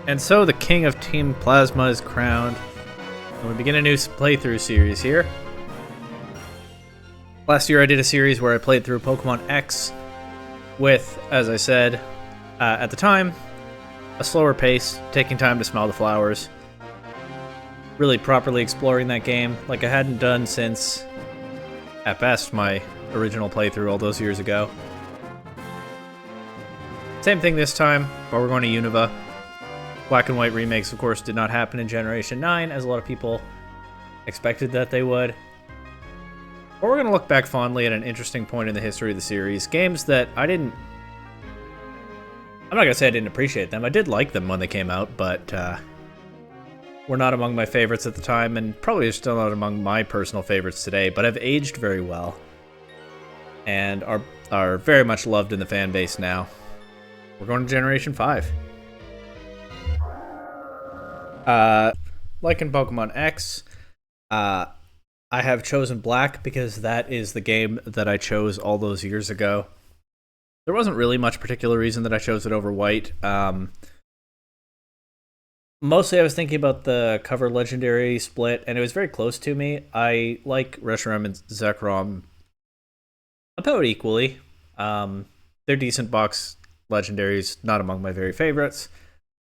And so the king of Team Plasma is crowned, and we begin a new playthrough series here. Last year I did a series where I played through Pokemon X with, as I said, at the time, a slower pace, taking time to smell the flowers, really properly exploring that game like I hadn't done since, at best, my original playthrough all those years ago. Same thing this time, but we're going to Unova. Black and white remakes, of course, did not happen in Generation 9, as a lot of people expected that they would. But we're going to look back fondly at an interesting point in the history of the series. Games that I'm not going to say I didn't appreciate them. I did like them when they came out, but were not among my favorites at the time, and probably still not among my personal favorites today, but have aged very well, and are very much loved in the fan base now. We're going to Generation 5. Like in Pokemon X, I have chosen Black because that is the game that I chose all those years ago. There wasn't really much particular reason that I chose it over White. Mostly I was thinking about the cover legendary split, and it was very close to me. I like Reshiram and Zekrom about equally. They're decent box legendaries, not among my very favorites.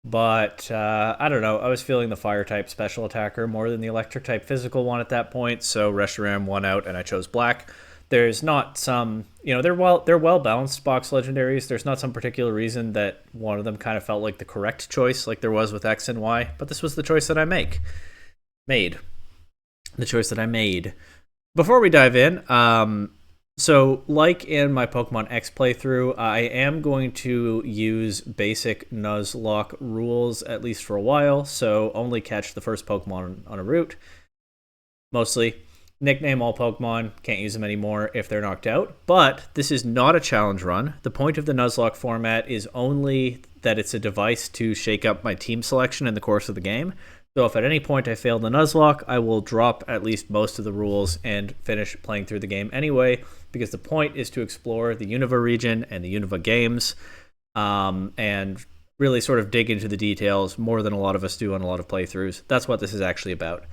But, I don't know, I was feeling the Fire-type special attacker more than the Electric-type physical one at that point, so Reshiram won out and I chose Black. There's not some, they're well-balanced box legendaries. There's not some particular reason that one of them kind of felt like the correct choice, like there was with X and Y, but this was the choice that I made. The choice that I made. Before we dive in, so, like in my Pokemon X playthrough, I am going to use basic Nuzlocke rules, at least for a while, so only catch the first Pokemon on a route. Mostly. Nickname all Pokemon, can't use them anymore if they're knocked out, but this is not a challenge run. The point of the Nuzlocke format is only that it's a device to shake up my team selection in the course of the game. So if at any point I fail the Nuzlocke, I will drop at least most of the rules and finish playing through the game anyway, because the point is to explore the Unova region and the Unova games, and really sort of dig into the details more than a lot of us do on a lot of playthroughs. That's what this is actually about.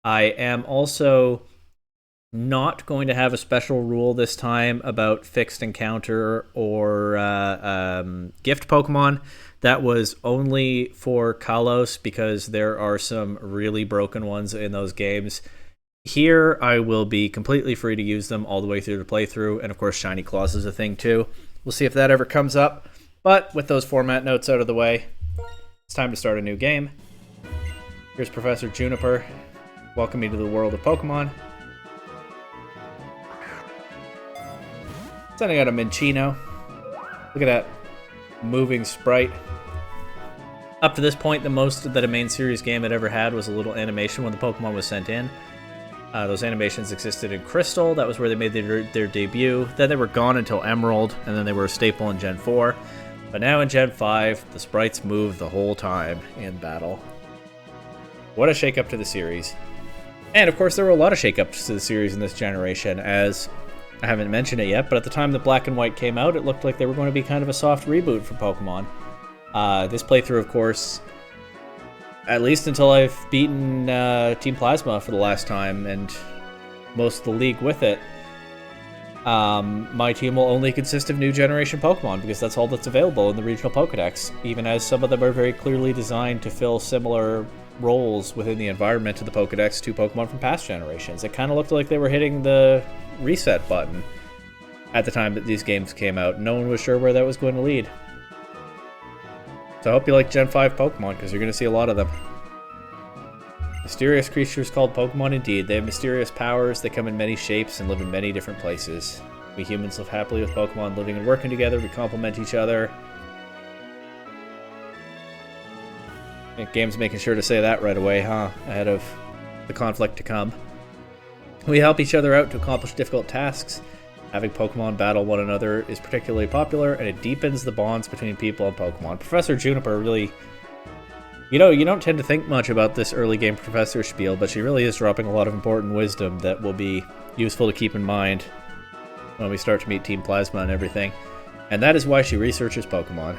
I am also not going to have a special rule this time about fixed encounter or gift Pokemon. That was only for Kalos because there are some really broken ones in those games. Here, I will be completely free to use them all the way through the playthrough, and of course, Shiny Claws is a thing too. We'll see if that ever comes up, but with those format notes out of the way, it's time to start a new game. Here's Professor Juniper. Welcome me to the world of Pokemon. Sending out a Minccino. Look at that moving sprite. Up to this point, the most that a main series game had ever had was a little animation when the Pokemon was sent in. Those animations existed in Crystal. That was where they made their debut. Then they were gone until Emerald, and then they were a staple in Gen 4. But now in Gen 5, the sprites move the whole time in battle. What a shakeup to the series. And of course, there were a lot of shakeups to the series in this generation, as I haven't mentioned it yet, but at the time that Black and White came out, it looked like they were going to be kind of a soft reboot for Pokemon. This playthrough, of course, at least until I've beaten Team Plasma for the last time, and most of the league with it, my team will only consist of new generation Pokemon, because that's all that's available in the regional Pokedex, even as some of them are very clearly designed to fill similar roles within the environment of the Pokedex to Pokemon from past generations. It kind of looked like they were hitting the reset button at the time that these games came out. No one was sure where that was going to lead. So I hope you like Gen 5 Pokemon, because you're going to see a lot of them. Mysterious creatures called Pokemon indeed. They have mysterious powers, they come in many shapes and live in many different places. We humans live happily with Pokemon living and working together. We complement each other. The game's making sure to say that right away, huh? Ahead of the conflict to come. We help each other out to accomplish difficult tasks. Having Pokemon battle one another is particularly popular, and it deepens the bonds between people and Pokemon. Professor Juniper really... you don't tend to think much about this early game professor spiel, but she really is dropping a lot of important wisdom that will be useful to keep in mind when we start to meet Team Plasma and everything. And that is why she researches Pokemon.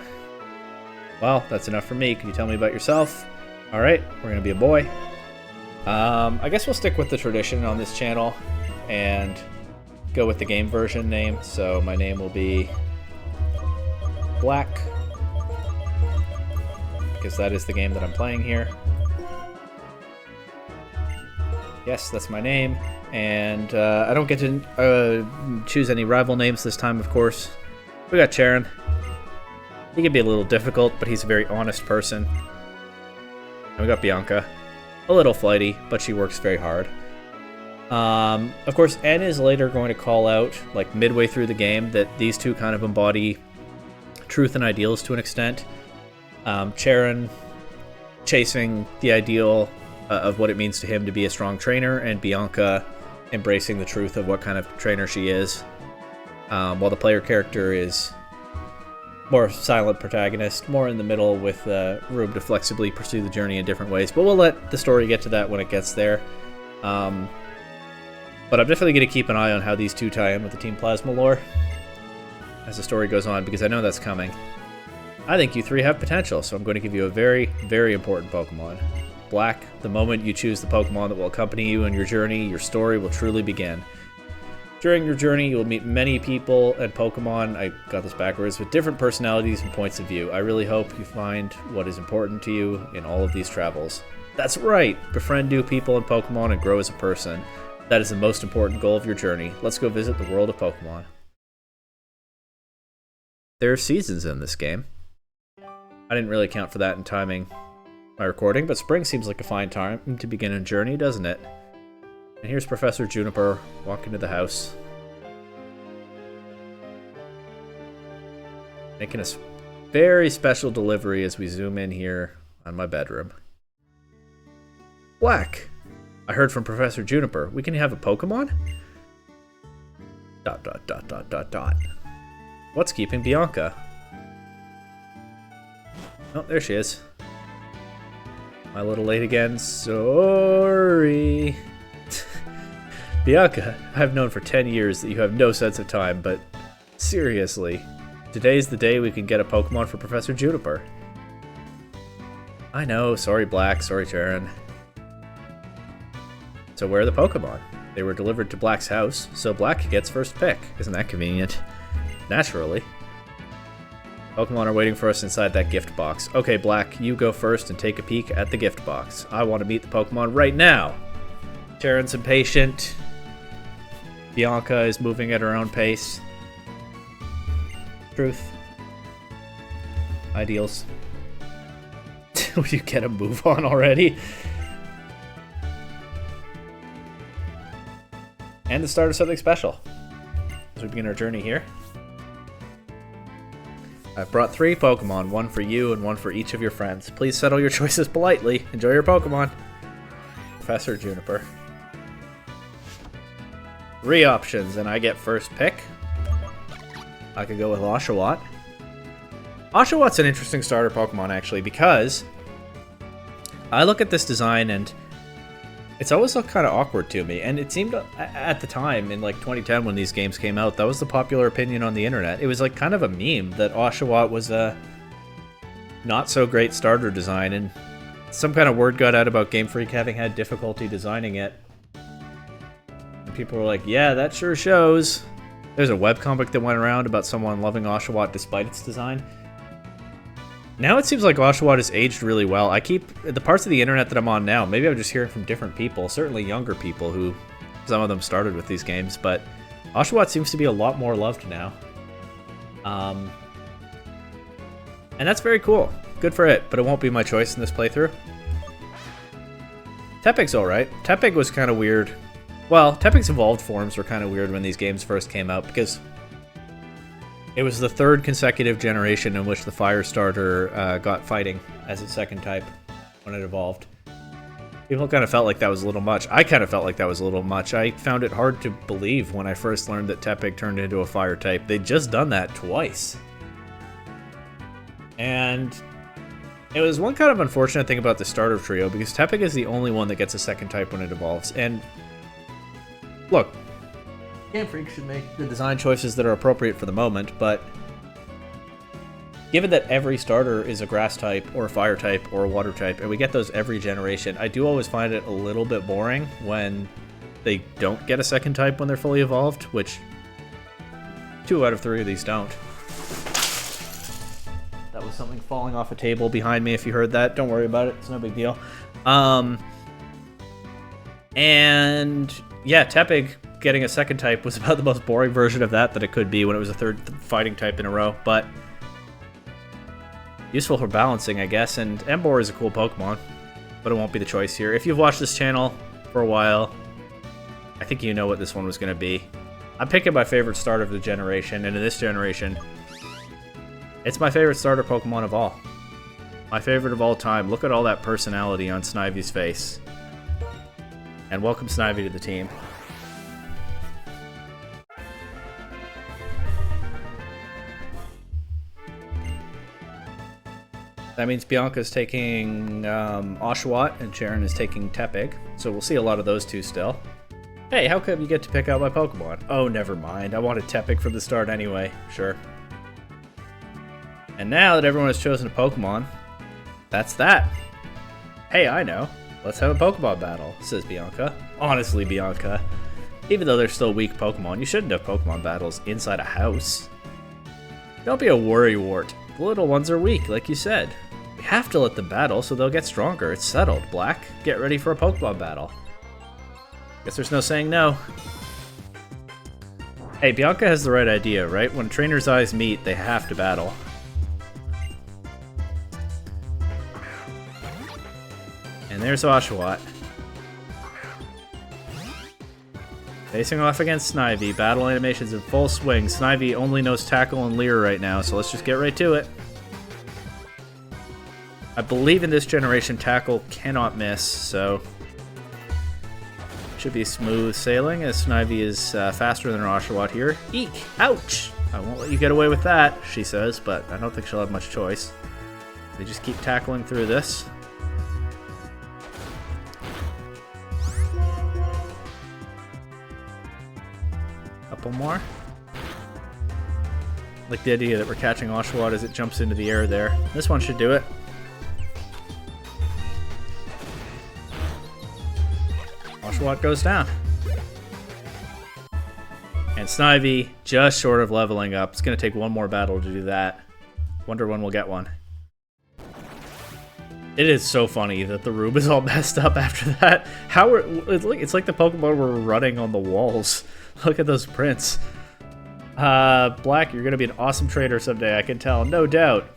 Well, that's enough for me. Can you tell me about yourself? Alright, we're gonna be a boy. I guess we'll stick with the tradition on this channel and go with the game version name. So my name will be Black, because that is the game that I'm playing here. Yes, that's my name. And I don't get to choose any rival names this time, of course. We got Charon. He can be a little difficult, but he's a very honest person. And we got Bianca. A little flighty, but she works very hard. Of course, N is later going to call out, like midway through the game, that these two kind of embody truth and ideals to an extent. Charon chasing the ideal of what it means to him to be a strong trainer, and Bianca embracing the truth of what kind of trainer she is. While the player character is more silent protagonist, more in the middle with room to flexibly pursue the journey in different ways. But we'll let the story get to that when it gets there. But I'm definitely going to keep an eye on how these two tie in with the Team Plasma lore as the story goes on, because I know that's coming. I think you three have potential, so I'm going to give you a very, very important Pokemon. Black, the moment you choose the Pokemon that will accompany you on your journey, your story will truly begin. During your journey, you will meet many people and Pokemon, I got this backwards, with different personalities and points of view. I really hope you find what is important to you in all of these travels. That's right! Befriend new people and Pokemon and grow as a person. That is the most important goal of your journey. Let's go visit the world of Pokemon. There are seasons in this game. I didn't really account for that in timing my recording, but spring seems like a fine time to begin a journey, doesn't it? And here's Professor Juniper walking to the house, making a very special delivery as we zoom in here on my bedroom. Black! I heard from Professor Juniper. We can have a Pokemon? ... What's keeping Bianca? Oh, there she is. Am I a little late again? Sorry. Bianca, I've known for 10 years that you have no sense of time, but seriously, today's the day we can get a Pokemon for Professor Juniper. I know, sorry Black, sorry Charon. So where are the Pokemon? They were delivered to Black's house, so Black gets first pick. Isn't that convenient? Naturally. Pokemon are waiting for us inside that gift box. Okay, Black, you go first and take a peek at the gift box. I want to meet the Pokemon right now! Charon's impatient. Bianca is moving at her own pace. Truth. Ideals. Would you get a move on already? And the start of something special as we begin our journey here. I've brought 3 Pokemon, one for you and one for each of your friends. Please settle your choices politely. Enjoy your Pokemon. Professor Juniper. 3 options, and I get first pick. I could go with Oshawott. Oshawott's an interesting starter Pokemon, actually, because I look at this design and it's always looked kind of awkward to me, and it seemed at the time, in like 2010 when these games came out, that was the popular opinion on the internet. It was like kind of a meme that Oshawott was a not so great starter design, and some kind of word got out about Game Freak having had difficulty designing it. And people were like, yeah, that sure shows. There's a webcomic that went around about someone loving Oshawott despite its design. Now it seems like Oshawott has aged really well. I keep the parts of the internet that I'm on now, maybe I'm just hearing from different people, certainly younger people who some of them started with these games, but Oshawott seems to be a lot more loved now. And that's very cool. Good for it, but it won't be my choice in this playthrough. Tepig's alright. Tepig was kind of weird. Well, Tepig's evolved forms were kind of weird when these games first came out, because it was the 3rd consecutive generation in which the fire starter got fighting as its second type when it evolved. People kind of felt like that was a little much. I kind of felt like that was a little much. I found it hard to believe when I first learned that Tepig turned into a fire type. They'd just done that twice. And it was one kind of unfortunate thing about the starter trio, because Tepig is the only one that gets a second type when it evolves. And look, Game Freak should make the design choices that are appropriate for the moment, but Given that every starter is a grass type or a fire type or a water type, and we get those every generation, I do always find it a little bit boring when they don't get a second type when they're fully evolved, which 2 out of 3 of these don't. That was something falling off a table behind me. If you heard that, don't worry about it. It's no big deal. And yeah, Tepig getting a second type was about the most boring version of that it could be when it was a third fighting type in a row, but useful for balancing, I guess. And Emboar is a cool Pokemon, but it won't be the choice here. If you've watched this channel for a while, I think you know what this one was going to be. I'm picking my favorite starter of the generation, and in this generation, it's my favorite starter Pokemon of all. My favorite of all time. Look at all that personality on Snivy's face. And welcome Snivy to the team. That means Bianca's taking Oshawott and Sharon is taking Tepig. So we'll see a lot of those two still. Hey, how come you get to pick out my Pokemon? Oh, never mind. I wanted Tepig from the start anyway. Sure. And now that everyone has chosen a Pokemon, that's that. Hey, I know. Let's have a Pokemon battle, says Bianca. Honestly, Bianca, even though they're still weak Pokemon, you shouldn't have Pokemon battles inside a house. Don't be a worrywart. The little ones are weak, like you said. We have to let them battle so they'll get stronger. It's settled, Black. Get ready for a Pokemon battle. Guess there's no saying no. Hey, Bianca has the right idea, right? When trainers' eyes meet, they have to battle. And there's Oshawott. Facing off against Snivy. Battle animations in full swing. Snivy only knows Tackle and Leer right now, so let's just get right to it. I believe in this generation Tackle cannot miss, so should be smooth sailing as Snivy is faster than Oshawott here. Eek! Ouch! I won't let you get away with that, she says, but I don't think she'll have much choice. They just keep tackling through this. Couple more. Like the idea that we're catching Oshawott as it jumps into the air there. This one should do it. Oshawott goes down. And Snivy just short of leveling up. It's going to take one more battle to do that. Wonder when we'll get one. It is so funny that the room is all messed up after that. It's like the Pokemon were running on the walls. Look at those prints. Black, you're gonna be an awesome trader someday, I can tell, no doubt.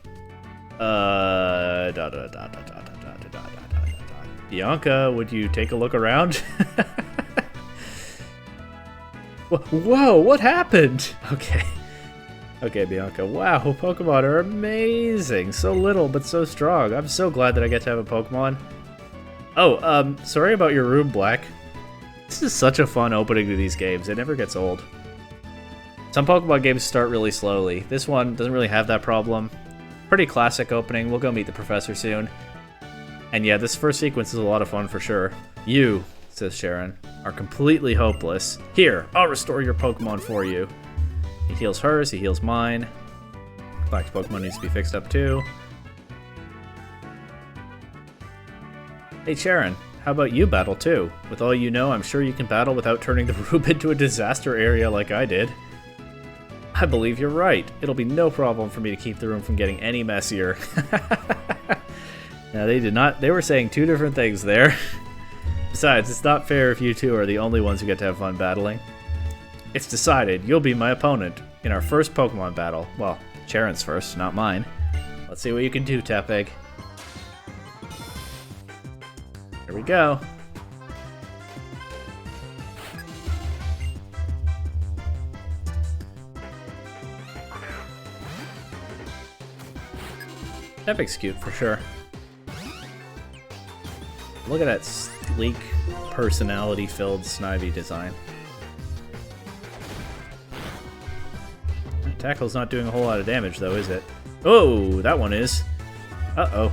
Bianca, would you take a look around? Whoa, what happened? Okay. Okay, Bianca. Wow, Pokemon are amazing. So little, but so strong. I'm so glad that I get to have a Pokemon. Oh, sorry about your room, Black. This is such a fun opening to these games. It never gets old. Some Pokemon games start really slowly. This one doesn't really have that problem. Pretty classic opening. We'll go meet the professor soon. And yeah, this first sequence is a lot of fun for sure. You, says Sharon, are completely hopeless. Here, I'll restore your Pokemon for you. He heals hers, he heals mine. Black's Pokemon needs to be fixed up too. Hey Sharon, how about you battle too? With all you know, I'm sure you can battle without turning the room into a disaster area like I did. I believe you're right. It'll be no problem for me to keep the room from getting any messier. Now they did not, they were saying two different things there. Besides, it's not fair if you two are the only ones who get to have fun battling. It's decided, you'll be my opponent in our first Pokemon battle. Well, Sharon's first, not mine. Let's see what you can do, Tepig. Here we go. Tepig's cute for sure. Look at that sleek, personality-filled Snivy design. Tackle's not doing a whole lot of damage though, is it? Oh, that one is. Uh-oh.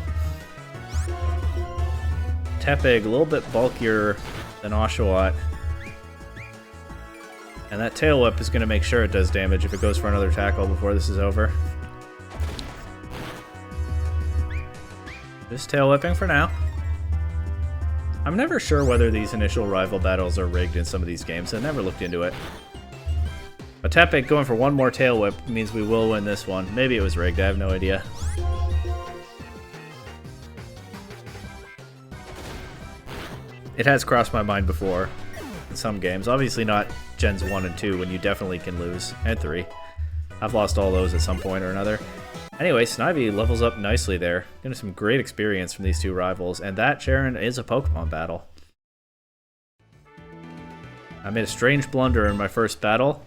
Tepig, a little bit bulkier than Oshawott. And that Tail Whip is going to make sure it does damage if it goes for another tackle before this is over. Just tail whipping for now. I'm never sure whether these initial rival battles are rigged in some of these games. I never looked into it. But Tepic going for one more tail whip means we will win this one. Maybe it was rigged, I have no idea. It has crossed my mind before in some games. Obviously not Gens 1 and 2 when you definitely can lose, and 3. I've lost all those at some point or another. Anyway, Snivy levels up nicely there. Getting some great experience from these two rivals, and that, Sharon, is a Pokemon battle. I made a strange blunder in my first battle.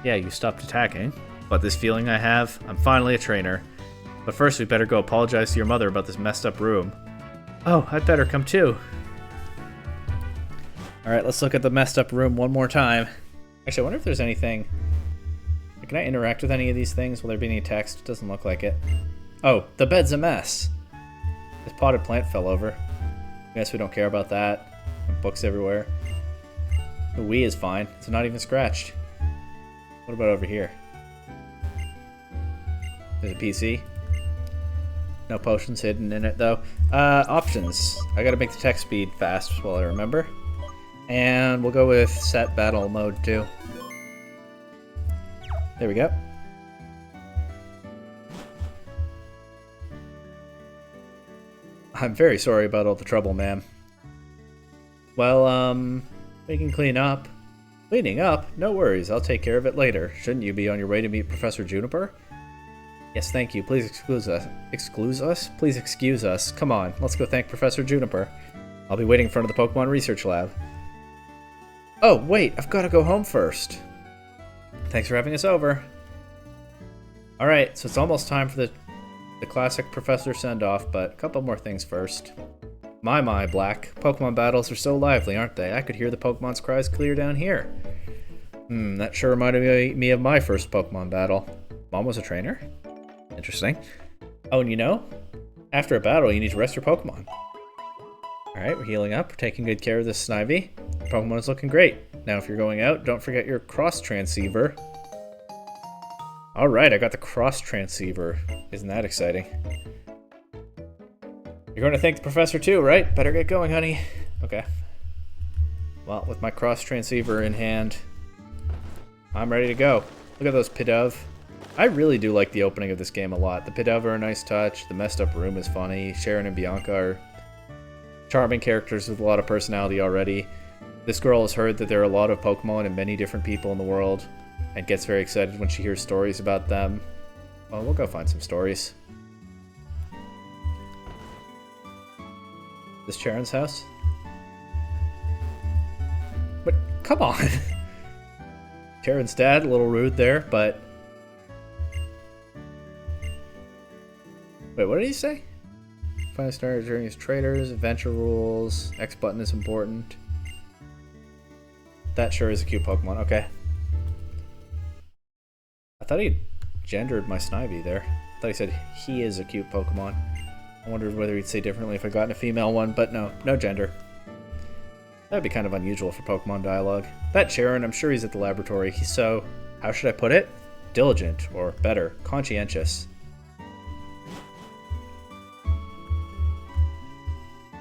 Yeah, you stopped attacking. But this feeling I have, I'm finally a trainer. But first we better go apologize to your mother about this messed up room. Oh, I'd better come too. Alright, let's look at the messed up room one more time. Actually, I wonder if there's anything... Can I interact with any of these things? Will there be any text? It doesn't look like it. Oh, the bed's a mess. This potted plant fell over. I guess we don't care about that. Books everywhere. The Wii is fine. It's not even scratched. What about over here? There's a PC. No potions hidden in it, though. Options. I gotta make the text speed fast while I remember. And we'll go with set battle mode, too. There we go. I'm very sorry about all the trouble, ma'am. Well, we can clean up. Cleaning up? No worries, I'll take care of it later. Shouldn't you be on your way to meet Professor Juniper? Yes, thank you. Please excuse us. Excuse us? Please excuse us. Come on, let's go thank Professor Juniper. I'll be waiting in front of the Pokemon Research Lab. Oh, wait, I've got to go home first. Thanks for having us over. Alright, so it's almost time for the classic Professor send-off, but a couple more things first. My, Black. Pokemon battles are so lively, aren't they? I could hear the Pokemon's cries clear down here. That sure reminded me of my first Pokemon battle. Mom was a trainer? Interesting. Oh, and you know, after a battle, you need to rest your Pokemon. Alright, we're healing up. We're taking good care of this Snivy. Pokemon is looking great. Now, if you're going out, don't forget your cross transceiver. Alright, I got the cross transceiver. Isn't that exciting? You're going to thank the professor too, right? Better get going, honey. Okay. Well, with my cross transceiver in hand, I'm ready to go. Look at those Pidove. I really do like the opening of this game a lot. The Pidove are a nice touch. The messed up room is funny. Sharon and Bianca are charming characters with a lot of personality already. This girl has heard that there are a lot of Pokemon and many different people in the world, and gets very excited when she hears stories about them. Well, we'll go find some stories. This Sharon's house? But, come on! Sharon's dad, a little rude there, but... Wait, what did he say? Finally started during his traders, adventure rules, X button is important. That sure is a cute Pokemon, okay. I thought he gendered my Snivy there. I thought he said he is a cute Pokemon. I wondered whether he'd say differently if I got a female one, but no, no gender. That'd be kind of unusual for Pokemon dialogue. That Sharon, I'm sure he's at the laboratory. He's so, how should I put it? Diligent, or better, conscientious.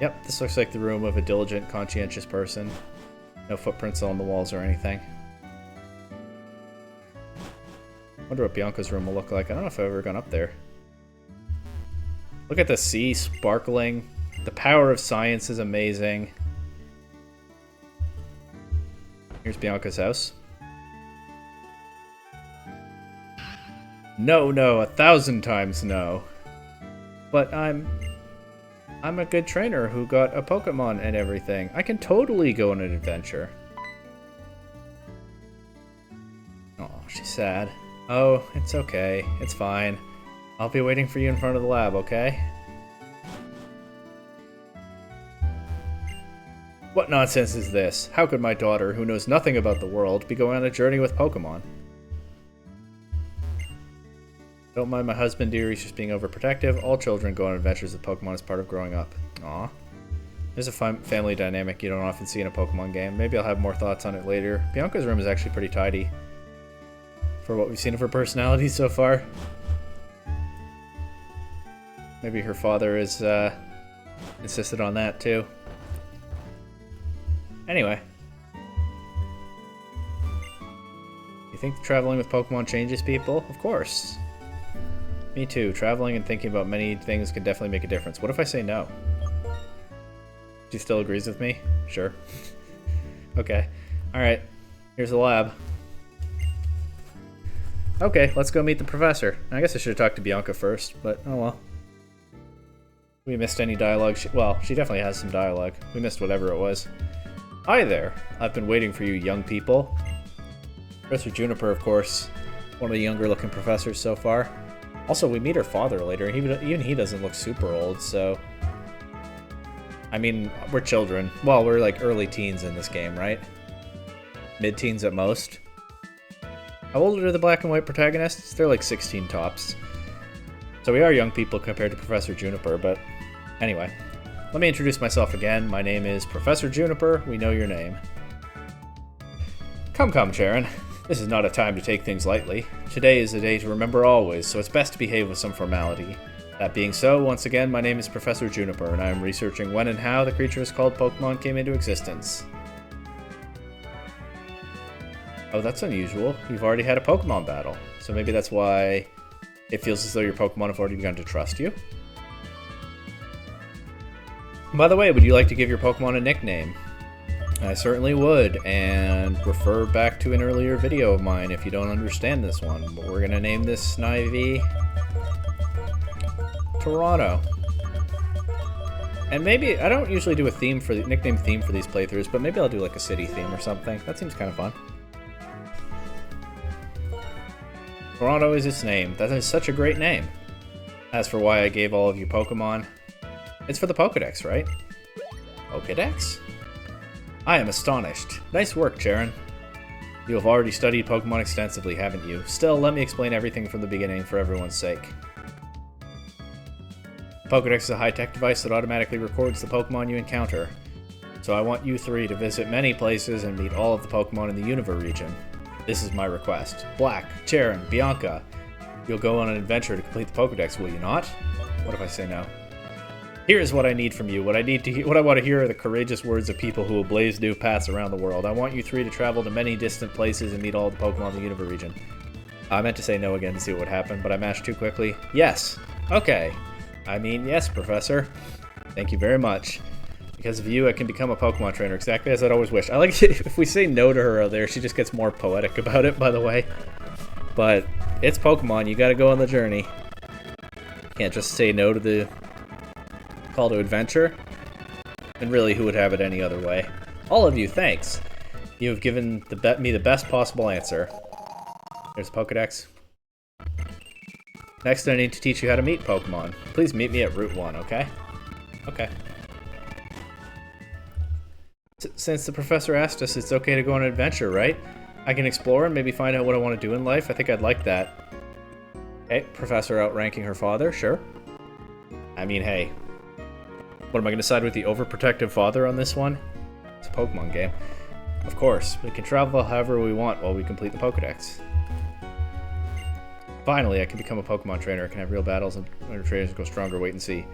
Yep, this looks like the room of a diligent, conscientious person. No footprints on the walls or anything. Wonder what Bianca's room will look like. I don't know if I've ever gone up there. Look at the sea sparkling. The power of science is amazing. Here's Bianca's house. No, 1,000 times no. But I'm a good trainer who got a Pokemon and everything. I can totally go on an adventure. Oh, she's sad. Oh, it's okay. It's fine. I'll be waiting for you in front of the lab, okay? What nonsense is this? How could my daughter, who knows nothing about the world, be going on a journey with Pokemon? Don't mind my husband, dear. He's just being overprotective. All children go on adventures with Pokemon as part of growing up. Aw. There's a family dynamic you don't often see in a Pokemon game. Maybe I'll have more thoughts on it later. Bianca's room is actually pretty tidy for what we've seen of her personality so far. Maybe her father is insisted on that too. Anyway. You think traveling with Pokemon changes people? Of course. Me too. Traveling and thinking about many things can definitely make a difference. What if I say no? She still agrees with me? Sure. Okay. Alright. Here's the lab. Okay, let's go meet the professor. I guess I should have talked to Bianca first, but oh well. We missed any dialogue. Well, she definitely has some dialogue. We missed whatever it was. Hi there. I've been waiting for you young people. Professor Juniper, of course. One of the younger looking professors so far. Also, we meet her father later, and even he doesn't look super old, so... I mean, we're children. Well, we're like early teens in this game, right? Mid-teens at most. How old are the black and white protagonists? They're like 16 tops. So we are young people compared to Professor Juniper, but anyway. Let me introduce myself again. My name is Professor Juniper. We know your name. Come, Charon. This is not a time to take things lightly. Today is a day to remember always, so it's best to behave with some formality. That being so, once again, my name is Professor Juniper, and I am researching when and how the creatures called Pokemon came into existence. Oh, that's unusual. You've already had a Pokemon battle, so maybe that's why it feels as though your Pokemon have already begun to trust you. By the way, would you like to give your Pokemon a nickname? I certainly would, and refer back to an earlier video of mine if you don't understand this one. But we're gonna name this Snivy Toronto. And maybe, I don't usually do a theme for the nickname theme for these playthroughs, but maybe I'll do like a city theme or something. That seems kind of fun. Toronto is its name. That is such a great name. As for why I gave all of you Pokemon, it's for the Pokedex, right? Pokedex? I am astonished. Nice work, Charon. You have already studied Pokemon extensively, haven't you? Still, let me explain everything from the beginning for everyone's sake. Pokedex is a high-tech device that automatically records the Pokemon you encounter. So I want you three to visit many places and meet all of the Pokemon in the Unova region. This is my request. Black, Charon, Bianca, you'll go on an adventure to complete the Pokedex, will you not? What if I say no? Here is what I need from you. What I want to hear are the courageous words of people who will blaze new paths around the world. I want you three to travel to many distant places and meet all the Pokemon in the Unova region. I meant to say no again to see what would happen, but I mashed too quickly. Yes. Okay. I mean, yes, Professor. Thank you very much. Because of you, I can become a Pokemon trainer, exactly as I'd always wished. I like if we say no to her there, she just gets more poetic about it, by the way. But it's Pokemon, you gotta go on the journey. You can't just say no to the call to adventure. And really, who would have it any other way? All of you, thanks. You have given me the best possible answer. There's Pokedex. Next, I need to teach you how to meet Pokemon. Please meet me at Route 1, okay? Okay. Since the professor asked us, it's okay to go on an adventure, right? I can explore and maybe find out what I want to do in life. I think I'd like that. Okay, professor outranking her father, sure. I mean, hey. What, am I going to side with the overprotective father on this one? It's a Pokemon game. Of course, we can travel however we want while we complete the Pokedex. Finally, I can become a Pokemon trainer. I can have real battles and our trainers go stronger. Wait and see.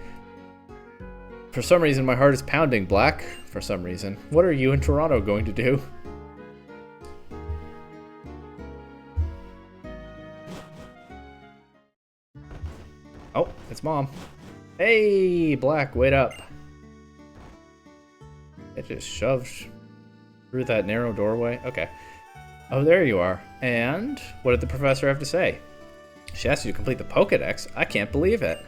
For some reason, my heart is pounding, Black. For some reason. What are you in Toronto going to do? Oh, it's Mom. Hey, Black, wait up. It just shoved through that narrow doorway. Okay. Oh, there you are. And what did the professor have to say? She asked you to complete the Pokedex? I can't believe it.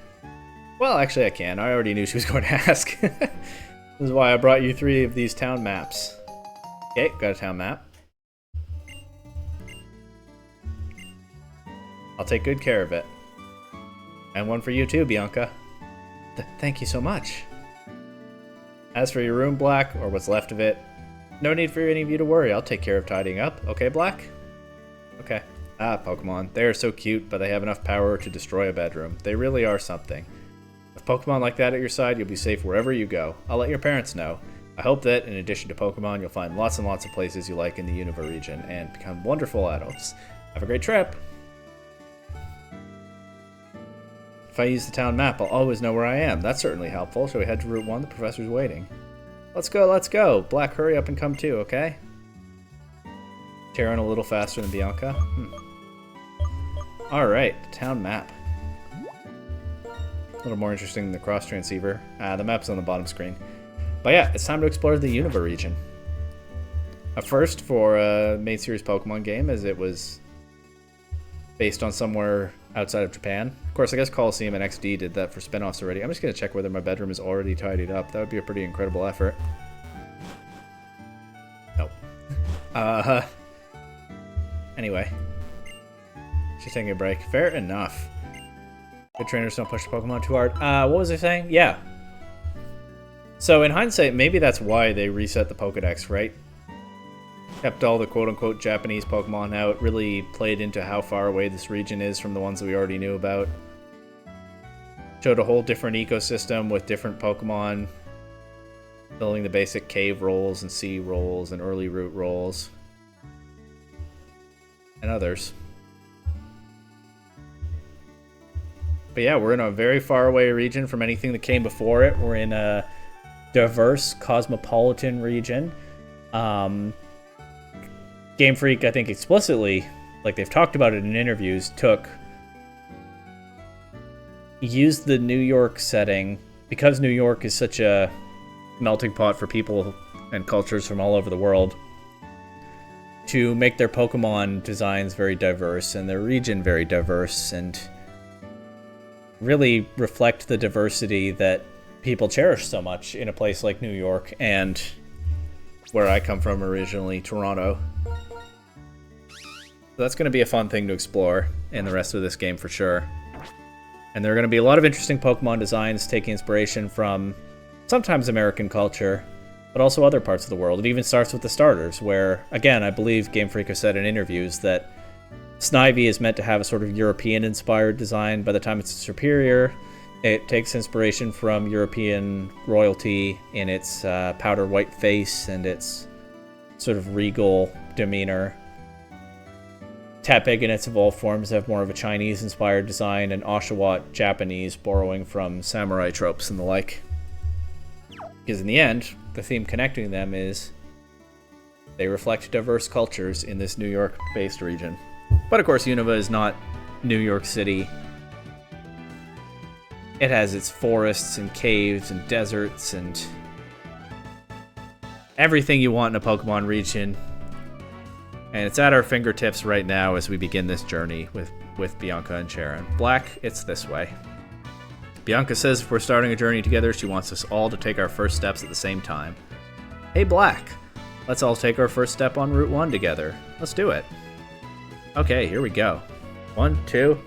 Well, actually I can. I already knew she was going to ask. This is why I brought you 3 of these town maps. Okay, got a town map. I'll take good care of it. And one for you too, Bianca. Thank you so much. As for your room, Black, or what's left of it, no need for any of you to worry. I'll take care of tidying up. Okay, Black? Okay. Ah, Pokemon. They are so cute, but they have enough power to destroy a bedroom. They really are something. With Pokemon like that at your side, you'll be safe wherever you go. I'll let your parents know. I hope that, in addition to Pokemon, you'll find lots and lots of places you like in the Unova region and become wonderful adults. Have a great trip! If I use the town map, I'll always know where I am. That's certainly helpful. Shall we head to Route 1? The professor's waiting. Let's go, let's go. Black, hurry up and come too, okay? Taron a little faster than Bianca. Alright, town map. A little more interesting than the cross transceiver. The map's on the bottom screen. But yeah, it's time to explore the Unova region. A first for a main series Pokemon game, as it was based on somewhere outside of Japan. Of course, I guess Coliseum and XD did that for spin-offs already. I'm just going to check whether my bedroom is already tidied up. That would be a pretty incredible effort. Nope. Anyway. She's taking a break. Fair enough. Good trainers don't push the Pokemon too hard. What was I saying? Yeah. So in hindsight, maybe that's why they reset the Pokedex, right? Kept all the quote-unquote Japanese Pokemon out, really played into how far away this region is from the ones that we already knew about. Showed a whole different ecosystem with different Pokemon, building the basic cave rolls and sea rolls and early route rolls. And others. But yeah, we're in a very far away region from anything that came before it. We're in a diverse, cosmopolitan region. Game Freak, I think explicitly, like they've talked about it in interviews, used the New York setting, because New York is such a melting pot for people and cultures from all over the world, to make their Pokemon designs very diverse and their region very diverse, and really reflect the diversity that people cherish so much in a place like New York and where I come from originally, Toronto. So that's going to be a fun thing to explore in the rest of this game for sure. And there are going to be a lot of interesting Pokemon designs taking inspiration from sometimes American culture, but also other parts of the world. It even starts with the starters, where, again, I believe Game Freak has said in interviews that Snivy is meant to have a sort of European-inspired design. By the time it's superior, it takes inspiration from European royalty in its powder white face and its sort of regal demeanor. Tepig in its evolved forms have more of a Chinese-inspired design, and Oshawott Japanese, borrowing from samurai tropes and the like. Because in the end, the theme connecting them is they reflect diverse cultures in this New York-based region. But of course, Unova is not New York City. It has its forests and caves and deserts and everything you want in a Pokemon region. And it's at our fingertips right now as we begin this journey with Bianca and Sharon. Black, it's this way. Bianca says if we're starting a journey together, she wants us all to take our first steps at the same time. Hey Black, let's all take our first step on Route 1 together. Let's do it. Okay, here we go. 1, 2,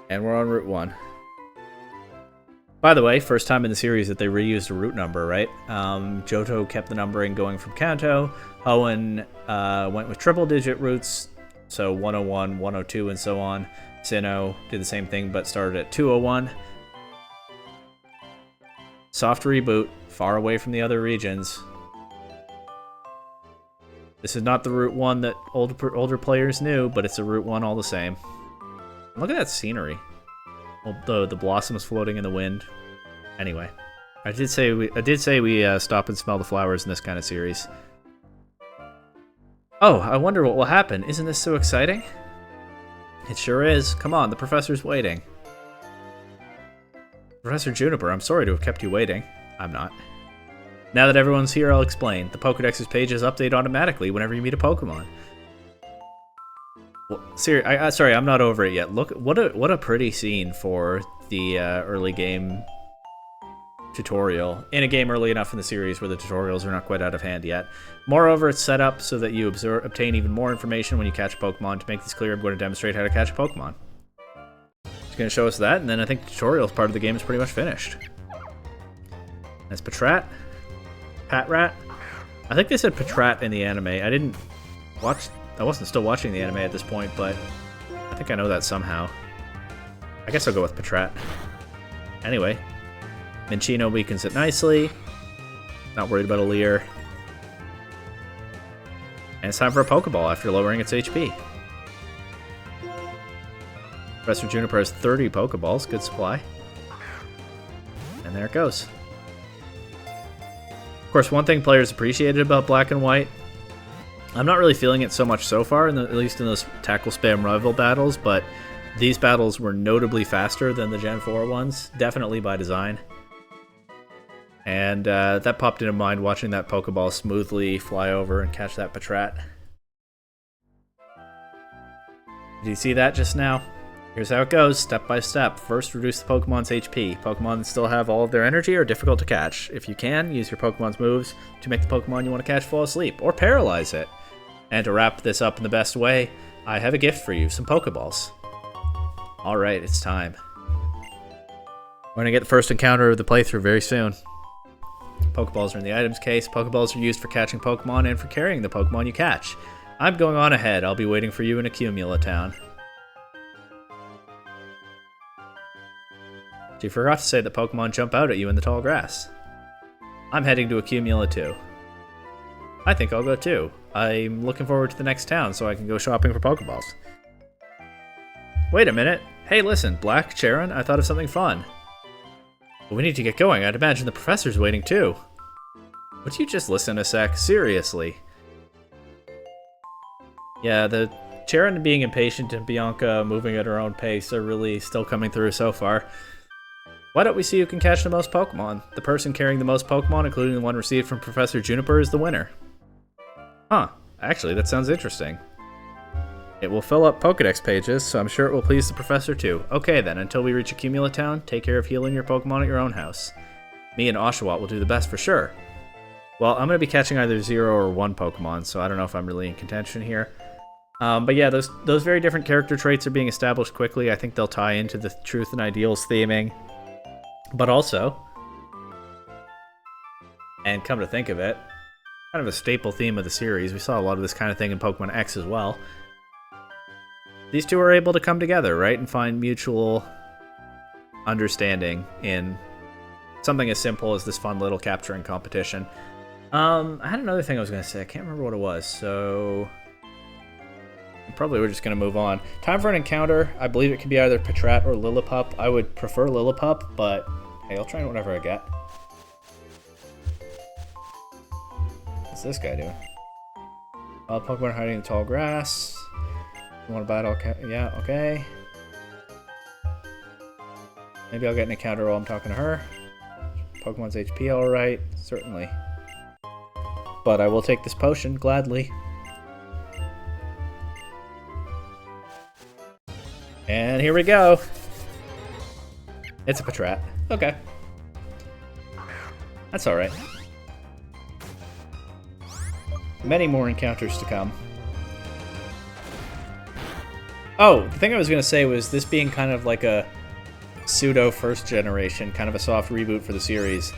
and we're on Route 1. By the way, first time in the series that they reused a route number, right? Johto kept the numbering going from Kanto. Hoenn went with triple-digit routes, so 101, 102, and so on. Sinnoh did the same thing, but started at 201. Soft reboot, far away from the other regions. This is not the Route 1 that older players knew, but it's a Route 1 all the same. Look at that scenery. Although the blossoms floating in the wind. Anyway, I did say we stop and smell the flowers in this kind of series. Oh, I wonder what will happen. Isn't this so exciting? It sure is. Come on, the professor's waiting. Professor Juniper, I'm sorry to have kept you waiting. I'm not. Now that everyone's here, I'll explain. The Pokedex's pages update automatically whenever you meet a Pokemon. Well, sorry, I'm not over it yet. Look, what a pretty scene for the early game tutorial. In a game early enough in the series where the tutorials are not quite out of hand yet. Moreover, it's set up so that you obtain even more information when you catch a Pokemon. To make this clear, I'm going to demonstrate how to catch a Pokemon. It's going to show us that, and then I think the tutorial part of the game is pretty much finished. That's Patrat. Patrat? I think they said Patrat in the anime. I wasn't still watching the anime at this point, but I think I know that somehow. I guess I'll go with Patrat. Anyway, Minccino weakens it nicely. Not worried about a Leer. And it's time for a Pokeball after lowering its HP. Professor Juniper has 30 Pokeballs. Good supply. And there it goes. Of course, one thing players appreciated about Black and White, I'm not really feeling it so much so far, at least in those tackle spam rival battles, but these battles were notably faster than the Gen 4 ones, definitely by design. And that popped into mind watching that Pokeball smoothly fly over and catch that Patrat. Did you see that just now? Here's how it goes, step by step. First, reduce the Pokemon's HP. Pokemon that still have all of their energy are difficult to catch. If you can, use your Pokemon's moves to make the Pokemon you want to catch fall asleep, or paralyze it. And to wrap this up in the best way, I have a gift for you, some Pokeballs. Alright, it's time. We're going to get the first encounter of the playthrough very soon. Pokeballs are in the items case. Pokeballs are used for catching Pokemon and for carrying the Pokemon you catch. I'm going on ahead. I'll be waiting for you in Accumula Town. So you forgot to say that Pokemon jump out at you in the tall grass. I'm heading to Accumula too. I think I'll go too. I'm looking forward to the next town so I can go shopping for Pokeballs. Wait a minute. Hey, listen, Black, Charon, I thought of something fun. But we need to get going. I'd imagine the professor's waiting too. Would you just listen a sec? Seriously. Yeah, the Charon being impatient and Bianca moving at her own pace are really still coming through so far. Why don't we see who can catch the most Pokemon? The person carrying the most Pokemon, including the one received from Professor Juniper, is the winner. Huh. Actually, that sounds interesting. It will fill up Pokedex pages, so I'm sure it will please the professor too. Okay then, until we reach Accumula Town, take care of healing your Pokemon at your own house. Me and Oshawott will do the best for sure. Well, I'm going to be catching either 0 or 1 Pokemon, so I don't know if I'm really in contention here. But yeah, those very different character traits are being established quickly. I think they'll tie into the Truth and Ideals theming. But also, and come to think of it, kind of a staple theme of the series. We saw a lot of this kind of thing in Pokemon X as well. These two are able to come together, right, and find mutual understanding in something as simple as this fun little capturing competition. I had another thing I was going to say. I can't remember what it was, so probably we're just going to move on. Time for an encounter. I believe it can be either Patrat or Lillipup. I would prefer Lillipup, but hey, I'll try whatever I get. What's this guy doing? Wild Pokemon hiding in the tall grass. You want to battle? Yeah, okay. Maybe I'll get an encounter while I'm talking to her. Pokemon's HP alright, certainly. But I will take this potion, gladly. And here we go. It's a Patrat. Okay. That's alright. Many more encounters to come. Oh, the thing I was going to say was this being kind of like a pseudo first generation, kind of a soft reboot for the series,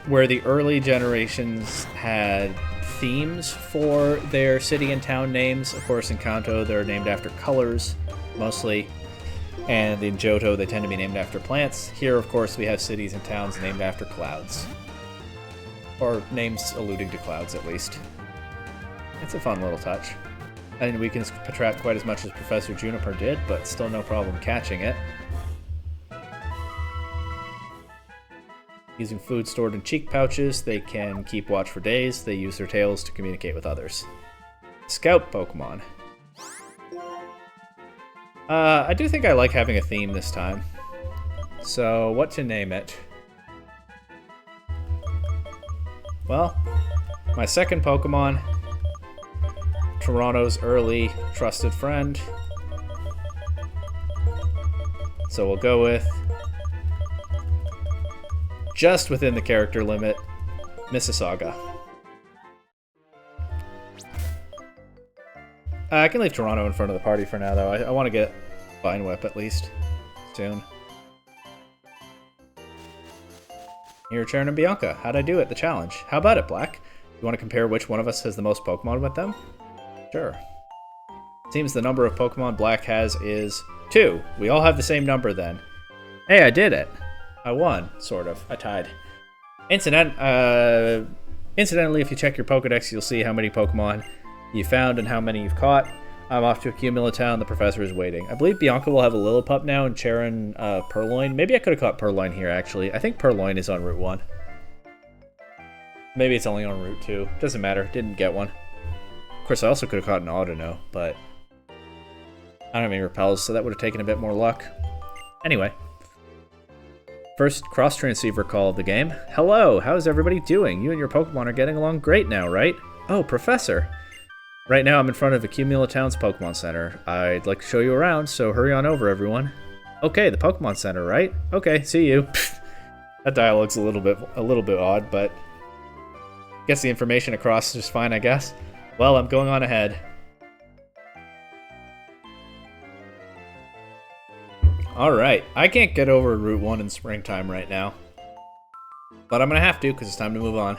where the early generations had themes for their city and town names. Of course, in Kanto, they're named after colors, mostly, and in Johto, they tend to be named after plants. Here, of course, we have cities and towns named after clouds, or names alluding to clouds, at least. It's a fun little touch. I didn't weaken Patrat quite as much as Professor Juniper did, but still no problem catching it. Using food stored in cheek pouches, they can keep watch for days. They use their tails to communicate with others. Scout Pokemon. I do think I like having a theme this time. So, what to name it? Well, my second Pokemon, Toronto's early trusted friend. So we'll go with, just within the character limit, Mississauga. I can leave Toronto in front of the party for now, though. I want to get Vine Whip at least soon. Here, Charon and Bianca. How'd I do at the challenge? How about it, Black? You want to compare which one of us has the most Pokemon with them? Sure. Seems the number of Pokemon Black has is 2. We all have the same number then. Hey, I did it. I won, sort of. I tied. Incidentally, if you check your Pokedex, you'll see how many Pokemon you found and how many you've caught. I'm off to Accumula Town. The professor is waiting. I believe Bianca will have a Lillipup now and Charon Purloin. Maybe I could have caught Purloin here, actually. I think Purloin is on Route 1. Maybe it's only on Route 2. Doesn't matter. Didn't get one. Of course, I also could have caught an Autono, but I don't have any repels, so that would have taken a bit more luck. Anyway. First cross-transceiver call of the game. Hello, how's everybody doing? You and your Pokemon are getting along great now, right? Oh, Professor. Right now I'm in front of Accumula Town's Pokemon Center. I'd like to show you around, so hurry on over, everyone. Okay, the Pokemon Center, right? Okay, see you. That dialogue's a little bit odd, but gets the information across just fine, I guess. Well, I'm going on ahead. Alright, I can't get over Route 1 in springtime right now. But I'm gonna have to, because it's time to move on.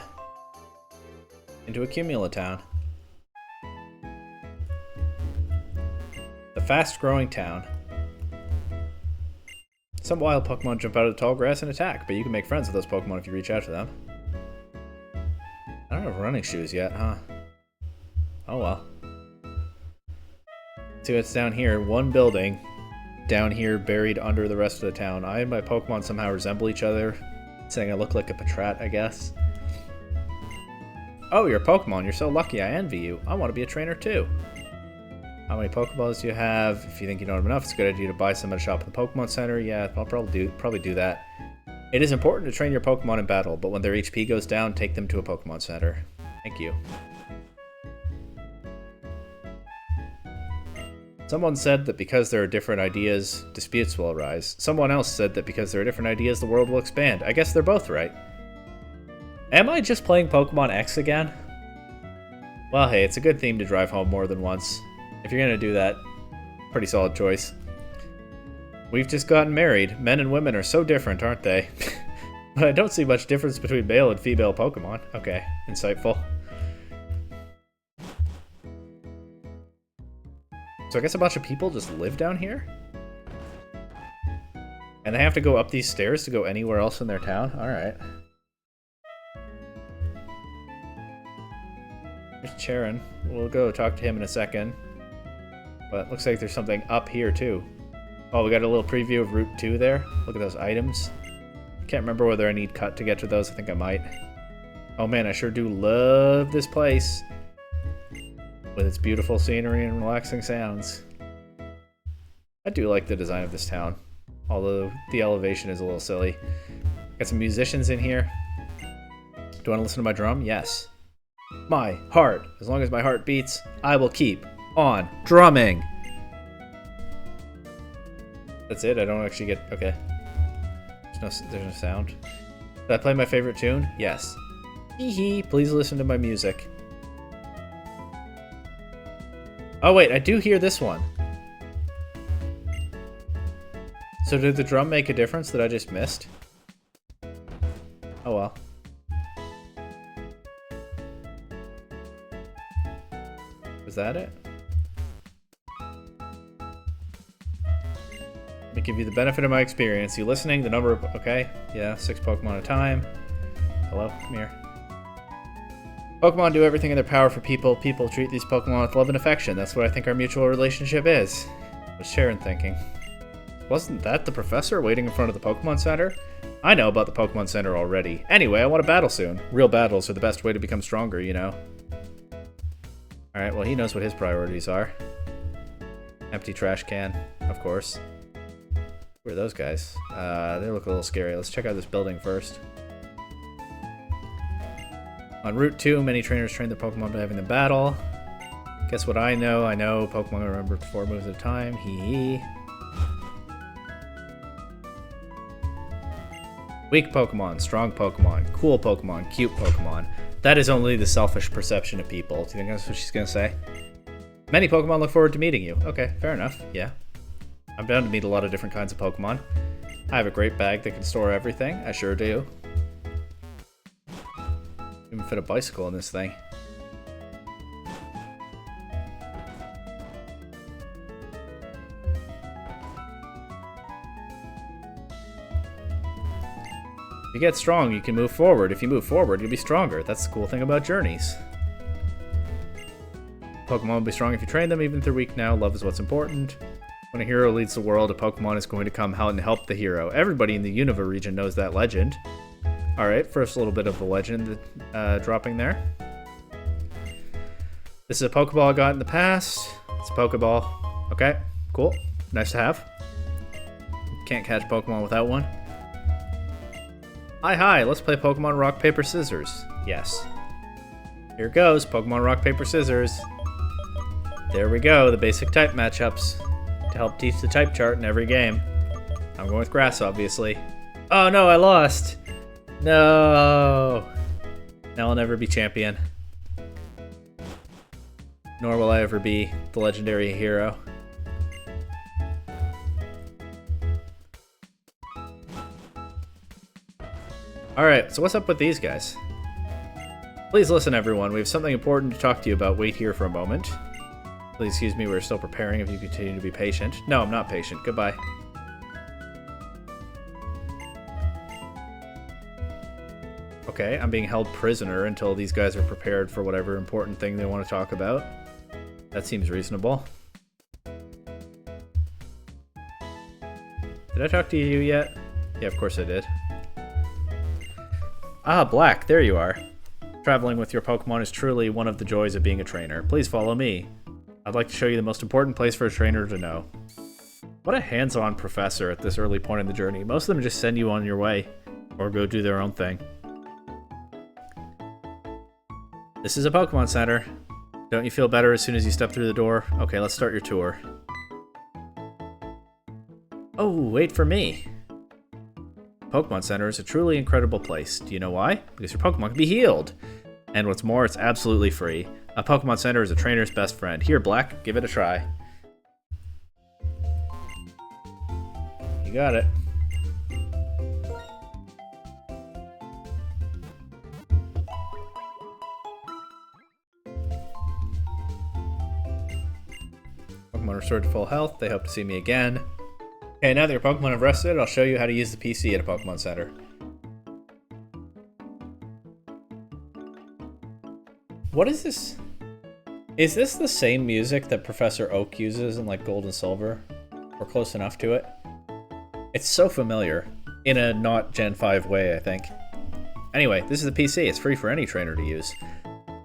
Into Accumula Town. The fast-growing town. Some wild Pokemon jump out of the tall grass and attack, but you can make friends with those Pokemon if you reach out to them. I don't have running shoes yet, huh? Oh well. See what's down here. One building. Down here, buried under the rest of the town. I and my Pokemon somehow resemble each other, saying I look like a Patrat, I guess. Oh, you're a Pokemon. You're so lucky. I envy you. I want to be a trainer too. How many Pokeballs do you have? If you think you don't have enough, it's a good idea to buy some at a shop at the Pokemon Center. Yeah, I'll probably do that. It is important to train your Pokemon in battle, but when their HP goes down, take them to a Pokemon Center. Thank you. Someone said that because there are different ideas, disputes will arise. Someone else said that because there are different ideas, the world will expand. I guess they're both right. Am I just playing Pokemon X again? Well, hey, it's a good theme to drive home more than once. If you're gonna do that, pretty solid choice. We've just gotten married. Men and women are so different, aren't they? But I don't see much difference between male and female Pokemon. Okay, insightful. So I guess a bunch of people just live down here? And they have to go up these stairs to go anywhere else in their town? Alright. There's Charon. We'll go talk to him in a second. But it looks like there's something up here too. Oh, we got a little preview of Route 2 there. Look at those items. Can't remember whether I need cut to get to those. I think I might. Oh man, I sure do love this place. With its beautiful scenery and relaxing sounds. I do like the design of this town. Although the elevation is a little silly. Got some musicians in here. Do you want to listen to my drum? Yes. My heart. As long as my heart beats, I will keep on drumming. That's it? I don't actually get... Okay. There's no sound. Did I play my favorite tune? Yes. Hee hee. Please listen to my music. Oh wait, I do hear this one. So did the drum make a difference that I just missed? Oh well. Was that it? Let me give you the benefit of my experience. You listening? The number of... Okay. Yeah, 6 Pokemon at a time. Hello? Come here. Pokemon do everything in their power for people. People treat these Pokemon with love and affection. That's what I think our mutual relationship is. What's Sharon thinking? Wasn't that the professor waiting in front of the Pokemon Center? I know about the Pokemon Center already. Anyway, I want to battle soon. Real battles are the best way to become stronger, you know. Alright, well he knows what his priorities are. Empty trash can, of course. Who are those guys? They look a little scary. Let's check out this building first. On Route 2, many trainers train their Pokemon by having them battle. Guess what I know? I know Pokemon remember 4 moves at a time. Hee hee. Weak Pokemon, strong Pokemon, cool Pokemon, cute Pokemon. That is only the selfish perception of people. Do you think that's what she's gonna say? Many Pokemon look forward to meeting you. Okay, fair enough. Yeah. I'm bound to meet a lot of different kinds of Pokemon. I have a great bag that can store everything. I sure do. Even fit a bicycle in this thing. If you get strong, you can move forward. If you move forward, you'll be stronger. That's the cool thing about journeys. Pokemon will be strong if you train them, even if they're weak now. Love is what's important. When a hero leads the world, a Pokemon is going to come out and help the hero. Everybody in the Unova region knows that legend. Alright, first little bit of the legend dropping there. This is a Pokeball I got in the past. It's a Pokeball. Okay, cool. Nice to have. Can't catch Pokemon without one. Hi, let's play Pokemon Rock, Paper, Scissors. Yes. Here goes, Pokemon Rock, Paper, Scissors. There we go, the basic type matchups to help teach the type chart in every game. I'm going with Grass, obviously. Oh no, I lost! No! Now I'll never be champion. Nor will I ever be the legendary hero. Alright, so what's up with these guys? Please listen, everyone. We have something important to talk to you about. Wait here for a moment. Please excuse me, we're still preparing if you continue to be patient. No, I'm not patient. Goodbye. Okay, I'm being held prisoner until these guys are prepared for whatever important thing they want to talk about. That seems reasonable. Did I talk to you yet? Yeah, of course I did. Ah, Black, there you are. Traveling with your Pokemon is truly one of the joys of being a trainer. Please follow me. I'd like to show you the most important place for a trainer to know. What a hands-on professor at this early point in the journey. Most of them just send you on your way, or go do their own thing. This is a Pokemon Center. Don't you feel better as soon as you step through the door? Okay, let's start your tour. Oh, wait for me. Pokemon Center is a truly incredible place. Do you know why? Because your Pokemon can be healed. And what's more, it's absolutely free. A Pokemon Center is a trainer's best friend. Here, Black, give it a try. You got it. Pokemon restored to full health. They hope to see me again. Okay, now that your Pokemon have rested, I'll show you how to use the PC at a Pokemon Center. What is this? Is this the same music that Professor Oak uses in like Gold and Silver? Or close enough to it? It's so familiar. In a not Gen 5 way, I think. Anyway, this is the PC. It's free for any trainer to use.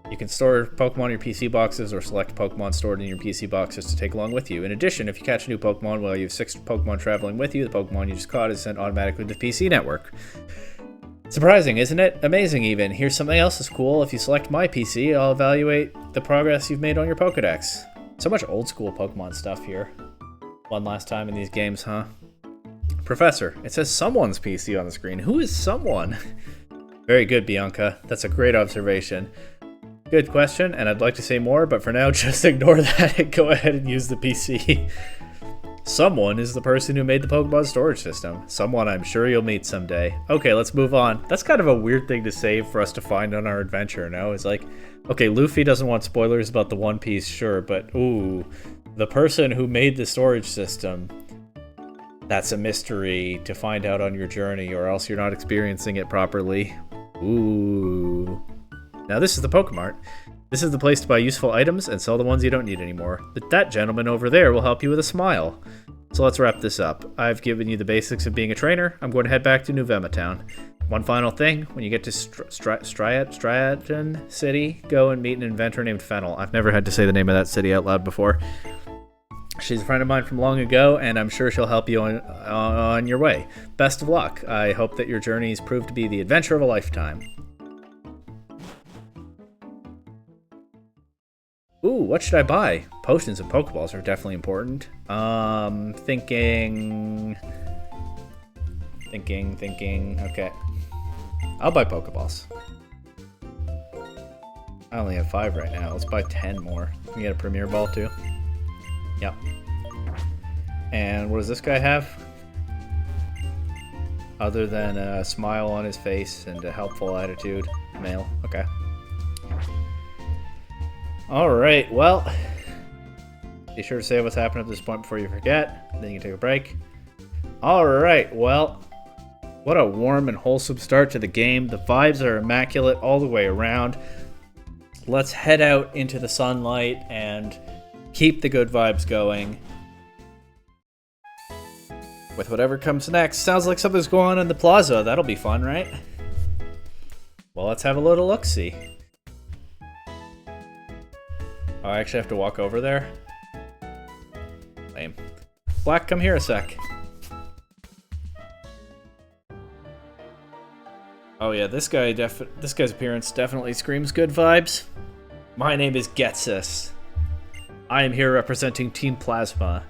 You can store Pokemon in your PC boxes or select Pokemon stored in your PC boxes to take along with you. In addition, if you catch a new Pokemon while you have 6 Pokemon traveling with you, the Pokemon you just caught is sent automatically to the PC network. Surprising, isn't it? Amazing, even. Here's something else that's cool. If you select my PC, I'll evaluate the progress you've made on your Pokedex. So much old school Pokemon stuff here. One last time in these games, huh? Professor, it says someone's PC on the screen. Who is someone? Very good, Bianca. That's a great observation. Good question, and I'd like to say more, but for now, just ignore that and go ahead and use the PC. Someone is the person who made the Pokemon storage system. Someone I'm sure you'll meet someday. Okay, let's move on. That's kind of a weird thing to save for us to find on our adventure, no? It's like, okay, Luffy doesn't want spoilers about the One Piece, sure, but ooh, the person who made the storage system, that's a mystery to find out on your journey, or else you're not experiencing it properly. Ooh. Now this is the Pokemart. This is the place to buy useful items and sell the ones you don't need anymore. But that gentleman over there will help you with a smile. So let's wrap this up. I've given you the basics of being a trainer. I'm going to head back to Unova Town. One final thing, when you get to Striaton City, go and meet an inventor named Fennel. I've never had to say the name of that city out loud before. She's a friend of mine from long ago, and I'm sure she'll help you on your way. Best of luck. I hope that your journeys prove to be the adventure of a lifetime. Ooh, what should I buy? Potions and Pokeballs are definitely important. Thinking. Okay. I'll buy Pokeballs. I only have 5 right now. Let's buy 10 more. Can we get a Premier Ball too? Yep. And what does this guy have? Other than a smile on his face and a helpful attitude. Male. Okay. Alright, well, be sure to say what's happened at this point before you forget, then you can take a break. Alright, well, what a warm and wholesome start to the game. The vibes are immaculate all the way around. let's head out into the sunlight and keep the good vibes going with whatever comes next. Sounds like something's going on in the plaza. That'll be fun, right? Well, let's have a little look-see. Oh, I actually have to walk over there? Lame. Black, come here a sec. Oh yeah, this guy's appearance definitely screams good vibes. My name is Getsus. I am here representing Team Plasma.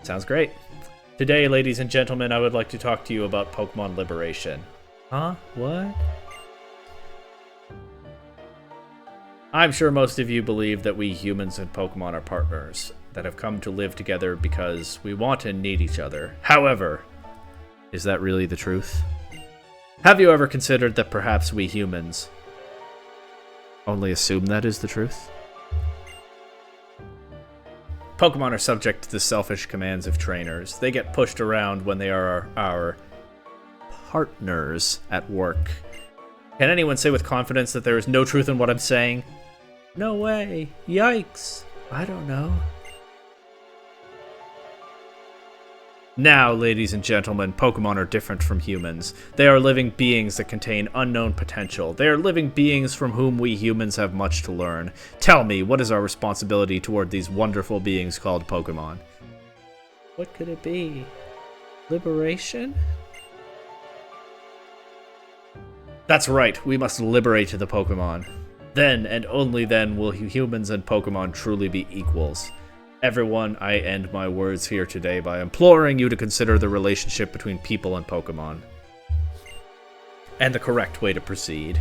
Sounds great. Today, ladies and gentlemen, I would like to talk to you about Pokemon Liberation. Huh? What? I'm sure most of you believe that we humans and Pokemon are partners, that have come to live together because we want and need each other. However, is that really the truth? Have you ever considered that perhaps we humans only assume that is the truth? Pokemon are subject to the selfish commands of trainers. They get pushed around when they are our partners at work. Can anyone say with confidence that there is no truth in what I'm saying? No way. Yikes. I don't know. Now, ladies and gentlemen, Pokemon are different from humans. They are living beings that contain unknown potential. They are living beings from whom we humans have much to learn. Tell me, what is our responsibility toward these wonderful beings called Pokemon? What could it be? Liberation? That's right, we must liberate the Pokemon. Then, and only then, will humans and Pokemon truly be equals. Everyone, I end my words here today by imploring you to consider the relationship between people and Pokemon, and the correct way to proceed.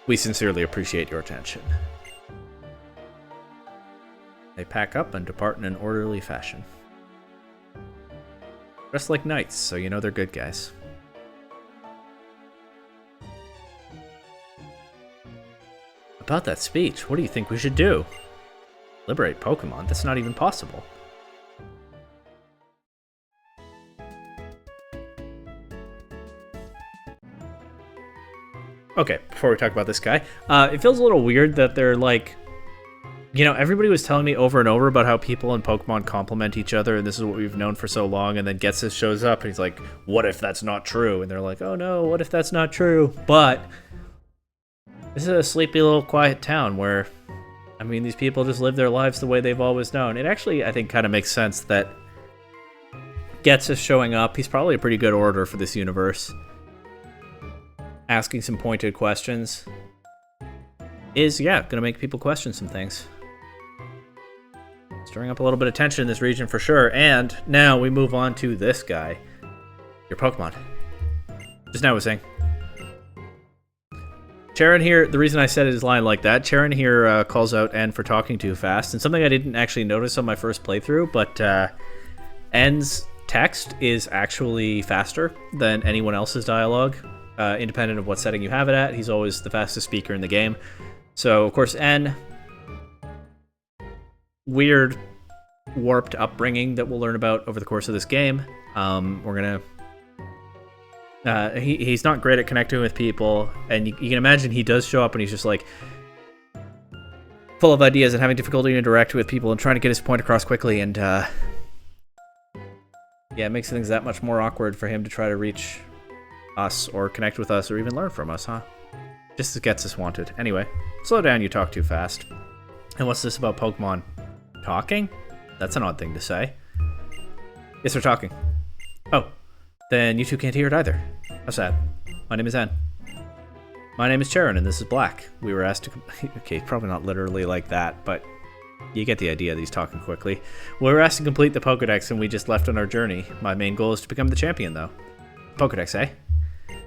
We sincerely appreciate your attention. They pack up and depart in an orderly fashion. Dressed like knights, so you know they're good guys. About that speech, what do you think we should do? Liberate Pokemon? That's not even possible. Okay, before we talk about this guy, it feels a little weird that they're like, you know, everybody was telling me over and over about how people and Pokemon complement each other, and this is what we've known for so long, and then Getsus shows up, and he's like, what if that's not true? And they're like, oh no, what if that's not true? But this is a sleepy little quiet town where, I mean, these people just live their lives the way they've always known. It actually, I think, kind of makes sense that Getsus showing up, he's probably a pretty good orator for this universe. Asking some pointed questions is, yeah, gonna make people question some things. Stirring up a little bit of tension in this region for sure. And now we move on to this guy. Your Pokemon. Just now I was saying. Charon here, the reason I said his line like that, Charon here calls out N for talking too fast, and something I didn't actually notice on my first playthrough, but N's text is actually faster than anyone else's dialogue, independent of what setting you have it at. He's always the fastest speaker in the game. So, of course, N, weird, warped upbringing that we'll learn about over the course of this game. We're gonna... he's not great at connecting with people, and you can imagine he does show up and he's just like full of ideas and having difficulty to interact with people and trying to get his point across quickly, and yeah, it makes things that much more awkward for him to try to reach us or connect with us or even learn from us, huh? Just as Getsus wanted. Anyway, slow down, you talk too fast. And what's this about Pokemon talking? That's an odd thing to say. Yes, they're talking. Oh. Then you two can't hear it either. How sad. My name is Ann. My name is Charon, and this is Black. We were asked to... Okay, probably not literally like that, but you get the idea that he's talking quickly. We were asked to complete the Pokedex, and we just left on our journey. My main goal is to become the champion, though. Pokedex, eh?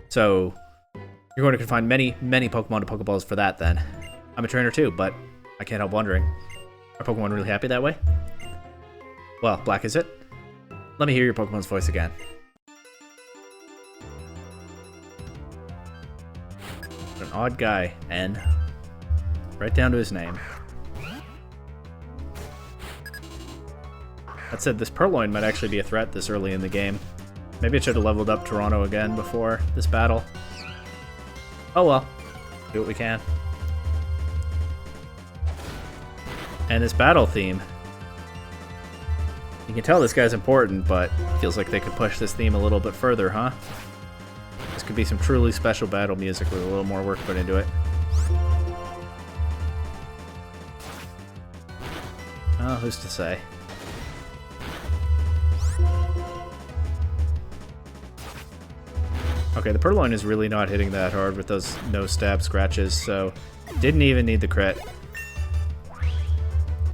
So, you're going to confine many, many Pokemon to Pokeballs for that, then. I'm a trainer, too, but I can't help wondering. Are Pokemon really happy that way? Well, Black, is it? Let me hear your Pokemon's voice again. An odd guy, N. Right down to his name. That said, this Purloin might actually be a threat this early in the game. Maybe I should have leveled up Toronto again before this battle. Oh well. Do what we can. And this battle theme. You can tell this guy's important, but feels like they could push this theme a little bit further, huh? This could be some truly special battle music with a little more work put into it. Oh, who's to say? Okay, the Purloin is really not hitting that hard with those no stab scratches, so didn't even need the crit.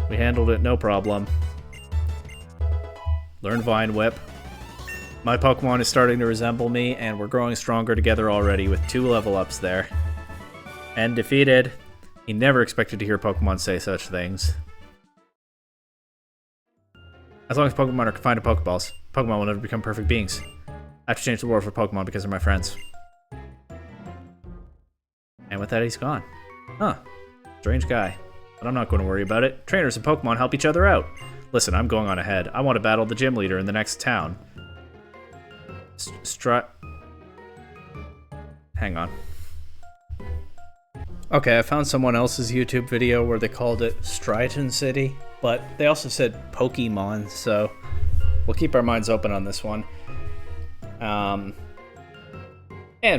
We handled it, no problem. Learn Vine Whip. My Pokemon is starting to resemble me, and we're growing stronger together already with 2 level ups there. And defeated. He never expected to hear Pokemon say such things. As long as Pokemon are confined to Pokeballs, Pokemon will never become perfect beings. I have to change the world for Pokemon because they're my friends. And with that, he's gone. Huh. Strange guy. But I'm not going to worry about it. Trainers and Pokemon help each other out. Listen, I'm going on ahead. I want to battle the gym leader in the next town. Hang on. Okay, I found someone else's YouTube video where they called it Striaton City, but they also said Pokemon, so we'll keep our minds open on this one. And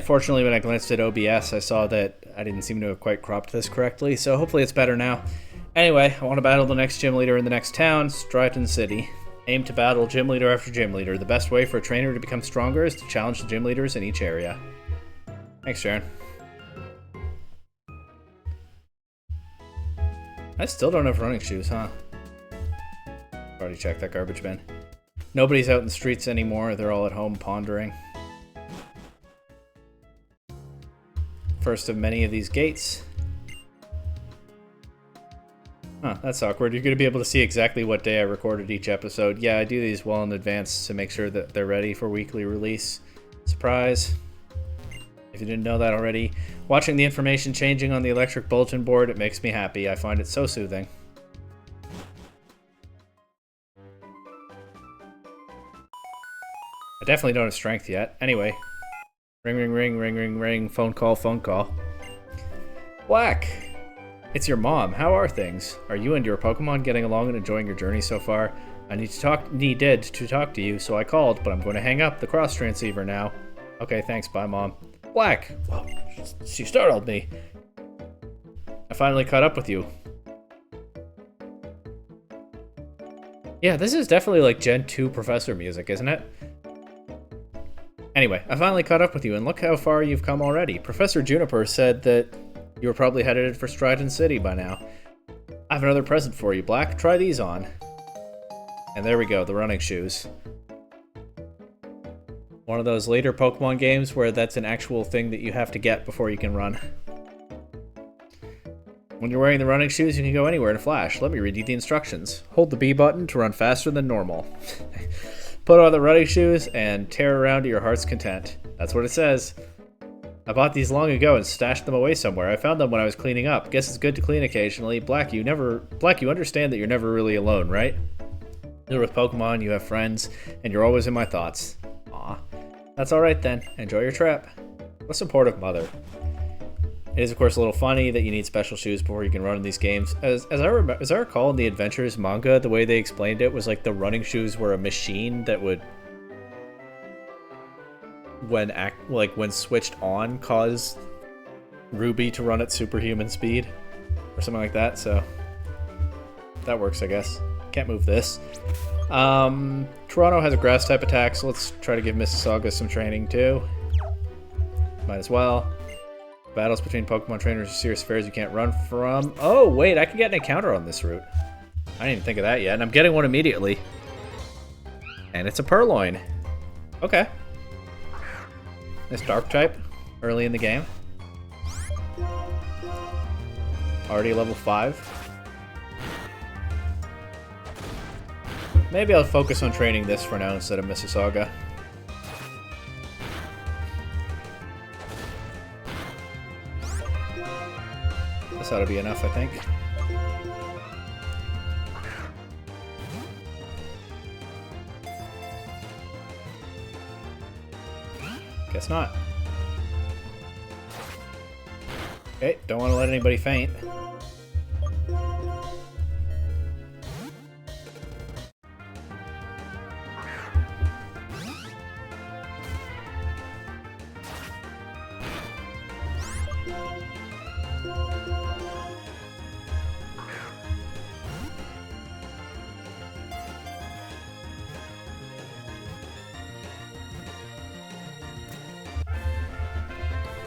fortunately, when I glanced at OBS, I saw that I didn't seem to have quite cropped this correctly, so hopefully it's better now. Anyway, I want to battle the next gym leader in the next town, Striaton City. Aim to battle gym leader after gym leader. The best way for a trainer to become stronger is to challenge the gym leaders in each area. Thanks, Sharon. I still don't have running shoes, huh? Already checked that garbage bin. Nobody's out in the streets anymore. They're all at home pondering. First of many of these gates. Huh, that's awkward. You're going to be able to see exactly what day I recorded each episode. Yeah, I do these well in advance to make sure that they're ready for weekly release. Surprise. If you didn't know that already. Watching the information changing on the electric bulletin board, it makes me happy. I find it so soothing. I definitely don't have strength yet. Anyway. Ring, ring, ring, ring, ring, ring. Phone call, phone call. Black! It's your mom. How are things? Are you and your Pokemon getting along and enjoying your journey so far? I needed to talk to you, so I called, but I'm going to hang up the cross transceiver now. Okay, thanks. Bye, Mom. Black! Well, she startled me. I finally caught up with you. Yeah, this is definitely like Gen 2 Professor music, isn't it? Anyway, I finally caught up with you, and look how far you've come already. Professor Juniper said that you were probably headed for Striaton City by now. I have another present for you, Black. Try these on. And there we go, the running shoes. One of those later Pokemon games where that's an actual thing that you have to get before you can run. When you're wearing the running shoes, you can go anywhere in a flash. Let me read you the instructions. Hold the B button to run faster than normal. Put on the running shoes and tear around to your heart's content. That's what it says. I bought these long ago and stashed them away somewhere. I found them when I was cleaning up. Guess it's good to clean occasionally. Black, you understand that you're never really alone, right? You're with Pokemon, you have friends, and you're always in my thoughts. Aw. That's alright then. Enjoy your trip. What a supportive mother. It is, of course, a little funny that you need special shoes before you can run in these games. As I recall in the Adventures manga, the way they explained it was like the running shoes were a machine that would, when switched on, cause Ruby to run at superhuman speed or something like that. So that works, I guess. Can't move this. Toronto has a grass type attack, so let's try to give Mississauga some training too. Might as well. Battles between Pokemon trainers are serious affairs you can't run from. Oh, wait, I can get an encounter on this route. I didn't even think of that yet, and I'm getting one immediately. And it's a Purloin. Okay. This Dark type early in the game. Already level 5. Maybe I'll focus on training this for now instead of Mississauga. This ought to be enough, I think. Guess not. Okay, don't want to let anybody faint.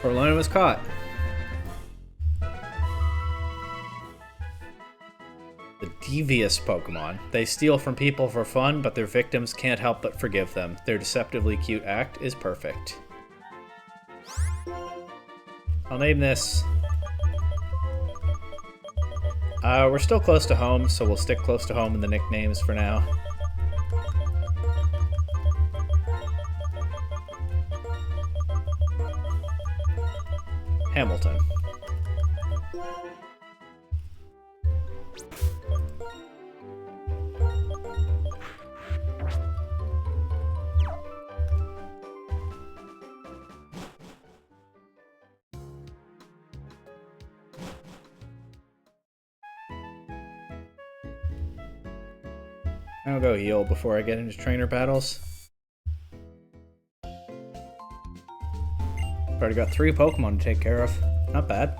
Orlando was caught. The devious Pokemon. They steal from people for fun, but their victims can't help but forgive them. Their deceptively cute act is perfect. I'll name this... we're still close to home, so we'll stick close to home in the nicknames for now. Hamilton. I'll go heal before I get into trainer battles. Already got 3 Pokemon to take care of. Not bad.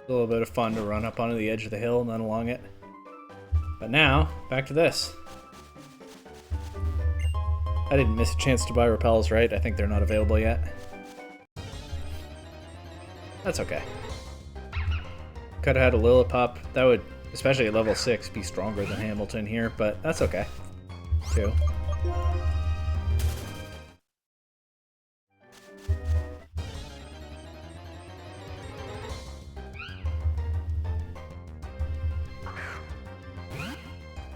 A little bit of fun to run up onto the edge of the hill and then along it. But now, back to this. I didn't miss a chance to buy repels, right? I think they're not available yet. That's okay. Could have had a Lillipup. That would, especially at level 6, be stronger than Hamilton here, but that's okay, too.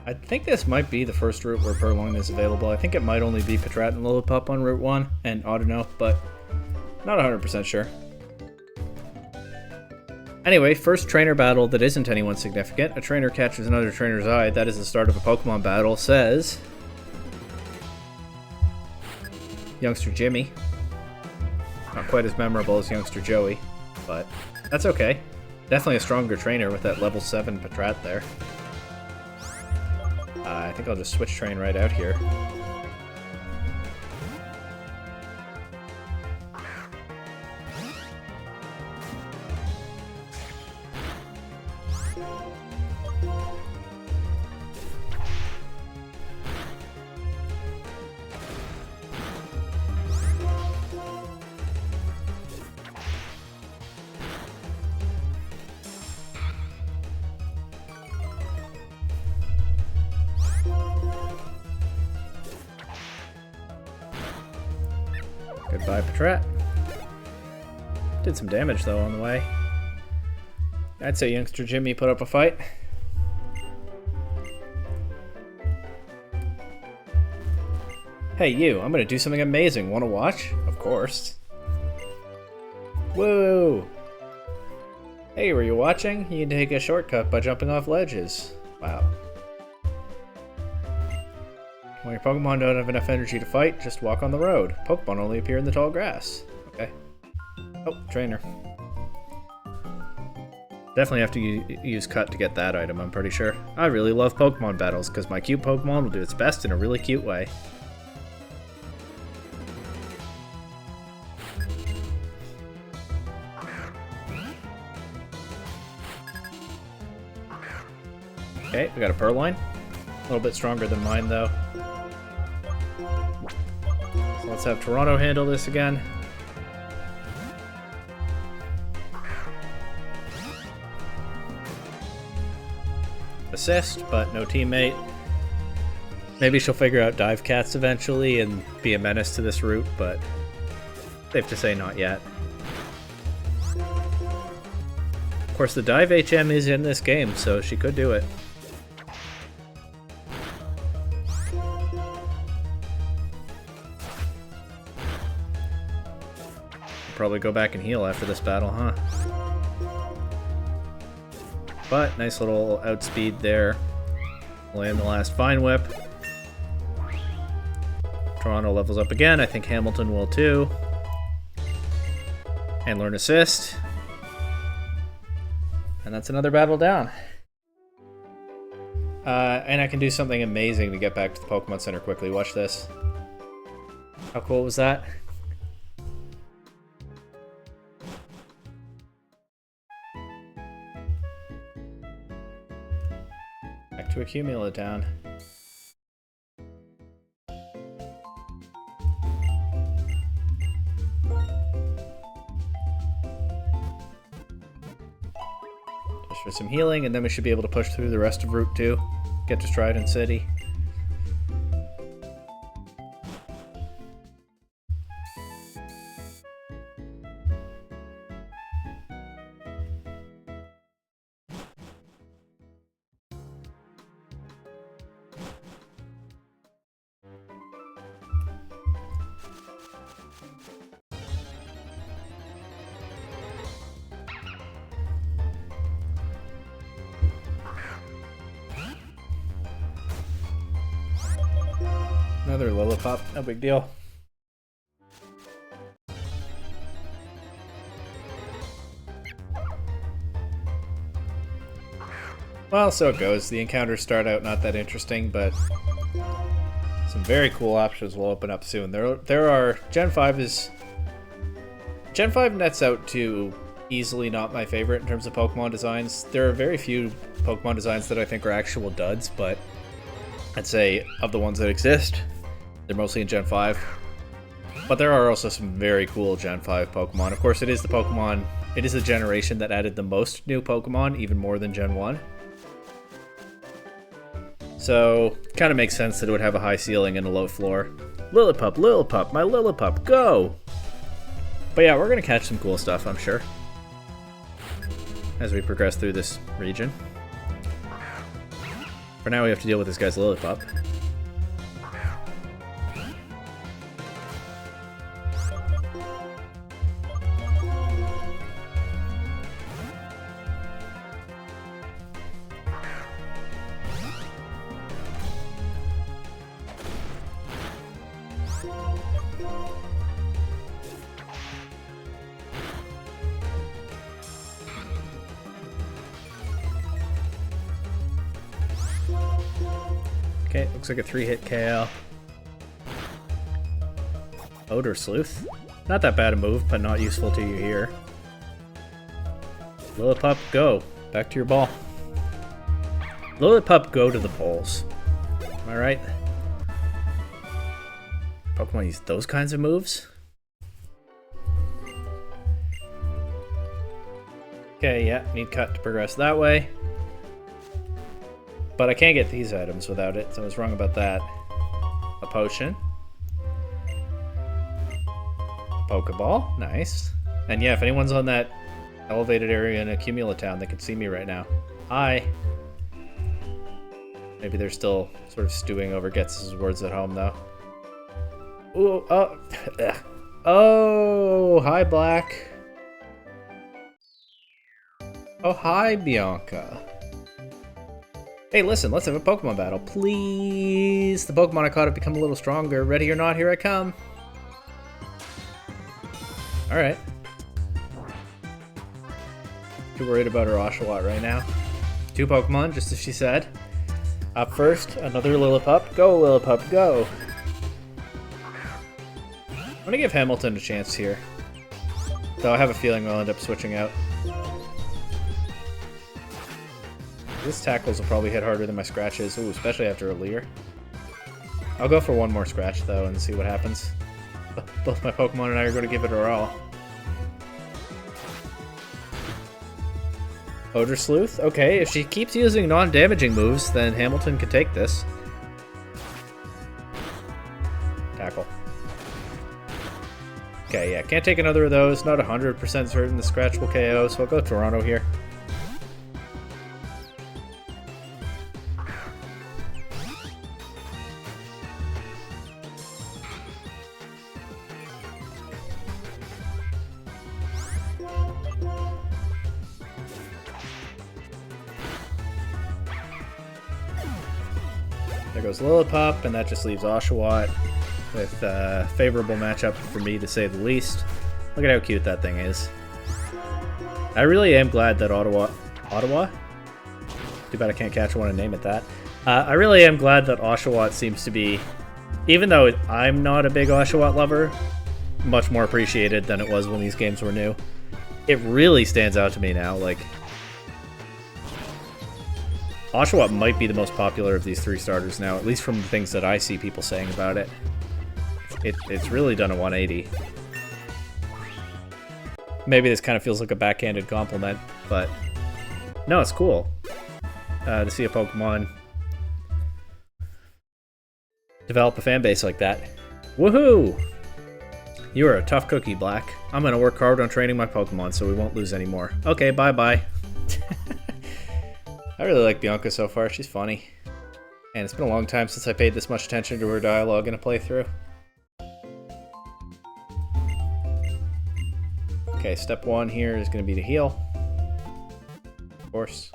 I think this might be the first route where Purloin is available. I think it might only be Patrat and Lillipup on Route 1 and Audino, but not 100% sure. Anyway, first trainer battle that isn't anyone significant. A trainer catches another trainer's eye. That is the start of a Pokemon battle, says Youngster Jimmy. Not quite as memorable as Youngster Joey, but that's okay. Definitely a stronger trainer with that level 7 Patrat there. I think I'll just switch train right out here. Goodbye, Patrat. Did some damage, though, on the way. I'd say Youngster Jimmy put up a fight. Hey, you, I'm gonna do something amazing. Wanna watch? Of course. Woo! Hey, were you watching? You can take a shortcut by jumping off ledges. Wow. When your Pokemon don't have enough energy to fight, just walk on the road. Pokemon only appear in the tall grass. Okay. Oh, trainer. Definitely have to use Cut to get that item, I'm pretty sure. I really love Pokemon battles, because my cute Pokemon will do its best in a really cute way. Okay, we got a Purloin. A little bit stronger than mine, though. So let's have Toronto handle this again. Assist, but no teammate. Maybe she'll figure out Dive Cats eventually and be a menace to this route, but safe to say not yet. Of course, the Dive HM is in this game, so she could do it. Probably go back and heal after this battle, huh? But nice little outspeed there. Land the last Vine Whip. Toronto levels up again. I think Hamilton will too. And learn assist. And that's another battle down. And I can do something amazing to get back to the Pokemon Center quickly. Watch this. How cool was that? Back to Accumula Town. For some healing, and then we should be able to push through the rest of Route 2, get to Striaton City. Another Lillipup, no big deal. Well, so it goes. The encounters start out not that interesting, but some very cool options will open up soon. There are Gen 5 nets out to easily not my favorite in terms of Pokemon designs. There are very few Pokemon designs that I think are actual duds, but I'd say of the ones that exist, they're mostly in Gen 5. But there are also some very cool Gen 5 Pokemon. Of course, it is the generation that added the most new Pokemon, even more than Gen 1. So, kind of makes sense that it would have a high ceiling and a low floor. Lillipup, Lillipup, my Lillipup, go! But yeah, we're gonna catch some cool stuff, I'm sure, as we progress through this region. For now, we have to deal with this guy's Lillipup. Okay, looks like a 3-hit KO. Odor Sleuth. Not that bad a move, but not useful to you here. Lillipup, go. Back to your ball. Lillipup, go to the polls. Am I right? Pokemon use those kinds of moves? Okay, yeah, need cut to progress that way. But I can't get these items without it, so I was wrong about that. A potion. A Pokeball, nice. And yeah, if anyone's on that elevated area in Accumula Town, they can see me right now. Hi. Maybe they're still sort of stewing over Gets' words at home, though. Ooh, oh. Oh, hi, Black. Oh, hi, Bianca. Hey, listen, let's have a Pokemon battle, please. The Pokemon I caught have become a little stronger. Ready or not, here I come. Alright. Too worried about her Oshawott right now. 2 Pokemon, just as she said. Up first, another Lillipup. Go, Lillipup, go. I'm gonna give Hamilton a chance here. Though I have a feeling we'll end up switching out. This tackles will probably hit harder than my scratches, ooh, especially after a Leer. I'll go for one more scratch though and see what happens. Both my Pokemon and I are going to give it our all. Odor Sleuth? Okay, if she keeps using non-damaging moves, then Hamilton can take this. Tackle. Okay, yeah, can't take another of those. Not 100% certain the scratch will KO, so I'll go Toronto here. There goes Lillipup, and that just leaves Oshawott. with a favorable matchup for me, to say the least. Look at how cute that thing is. I really am glad that Ottawa? Too bad I can't catch one and name it that. I really am glad that Oshawott seems to be, even though I'm not a big Oshawott lover, much more appreciated than it was when these games were new. It really stands out to me now. Like, Oshawott might be the most popular of these 3 starters now, at least from the things that I see people saying about it. It's really done a 180. Maybe this kind of feels like a backhanded compliment, but no, it's cool to see a Pokemon develop a fan base like that. Woohoo! You are a tough cookie, Black. I'm going to work hard on training my Pokemon so we won't lose anymore. Okay, bye-bye. I really like Bianca so far. She's funny. And it's been a long time since I paid this much attention to her dialogue in a playthrough. Okay, step 1 here is going to be to heal. Of course.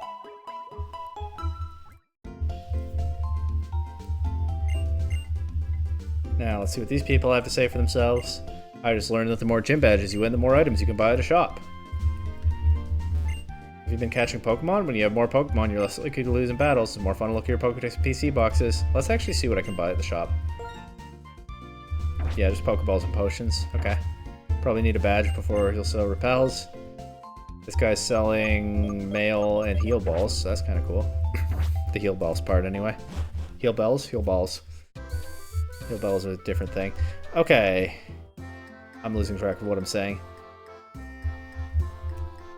Now, let's see what these people have to say for themselves. I just learned that the more gym badges you win, the more items you can buy at a shop. Have you been catching Pokemon? When you have more Pokemon, you're less likely to lose in battles. It's more fun to look at your Pokedex PC boxes. Let's actually see what I can buy at the shop. Yeah, just Pokeballs and potions. Okay. Probably need a badge before he'll sell repels. This guy's selling mail and heal balls, so that's kind of cool. The heal balls part, anyway. Heal bells? Heal balls. Heal bells are a different thing. Okay. I'm losing track of what I'm saying.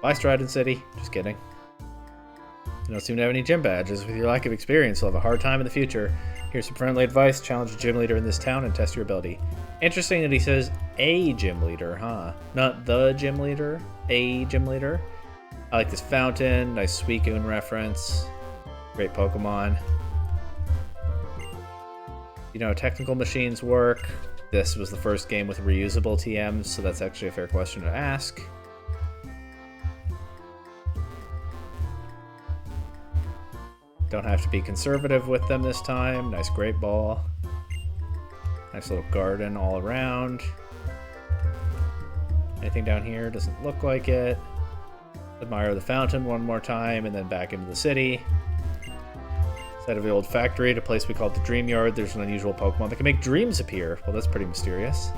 Bye, Striaton City. Just kidding. You don't seem to have any gym badges. With your lack of experience, you'll have a hard time in the future. Here's some friendly advice. Challenge a gym leader in this town and test your ability. Interesting that he says a gym leader, huh? Not the gym leader. A gym leader. I like this fountain. Nice Suicune reference. Great Pokemon. You know how technical machines work. This was the first game with reusable TMs, so that's actually a fair question to ask. Don't have to be conservative with them this time. Nice Great Ball. Nice little garden all around. Anything down here? Doesn't look like it. Admire the fountain one more time, and then back into the city. Instead of the old factory, at a place we call the Dream Yard, there's an unusual Pokemon that can make dreams appear. Well, that's pretty mysterious.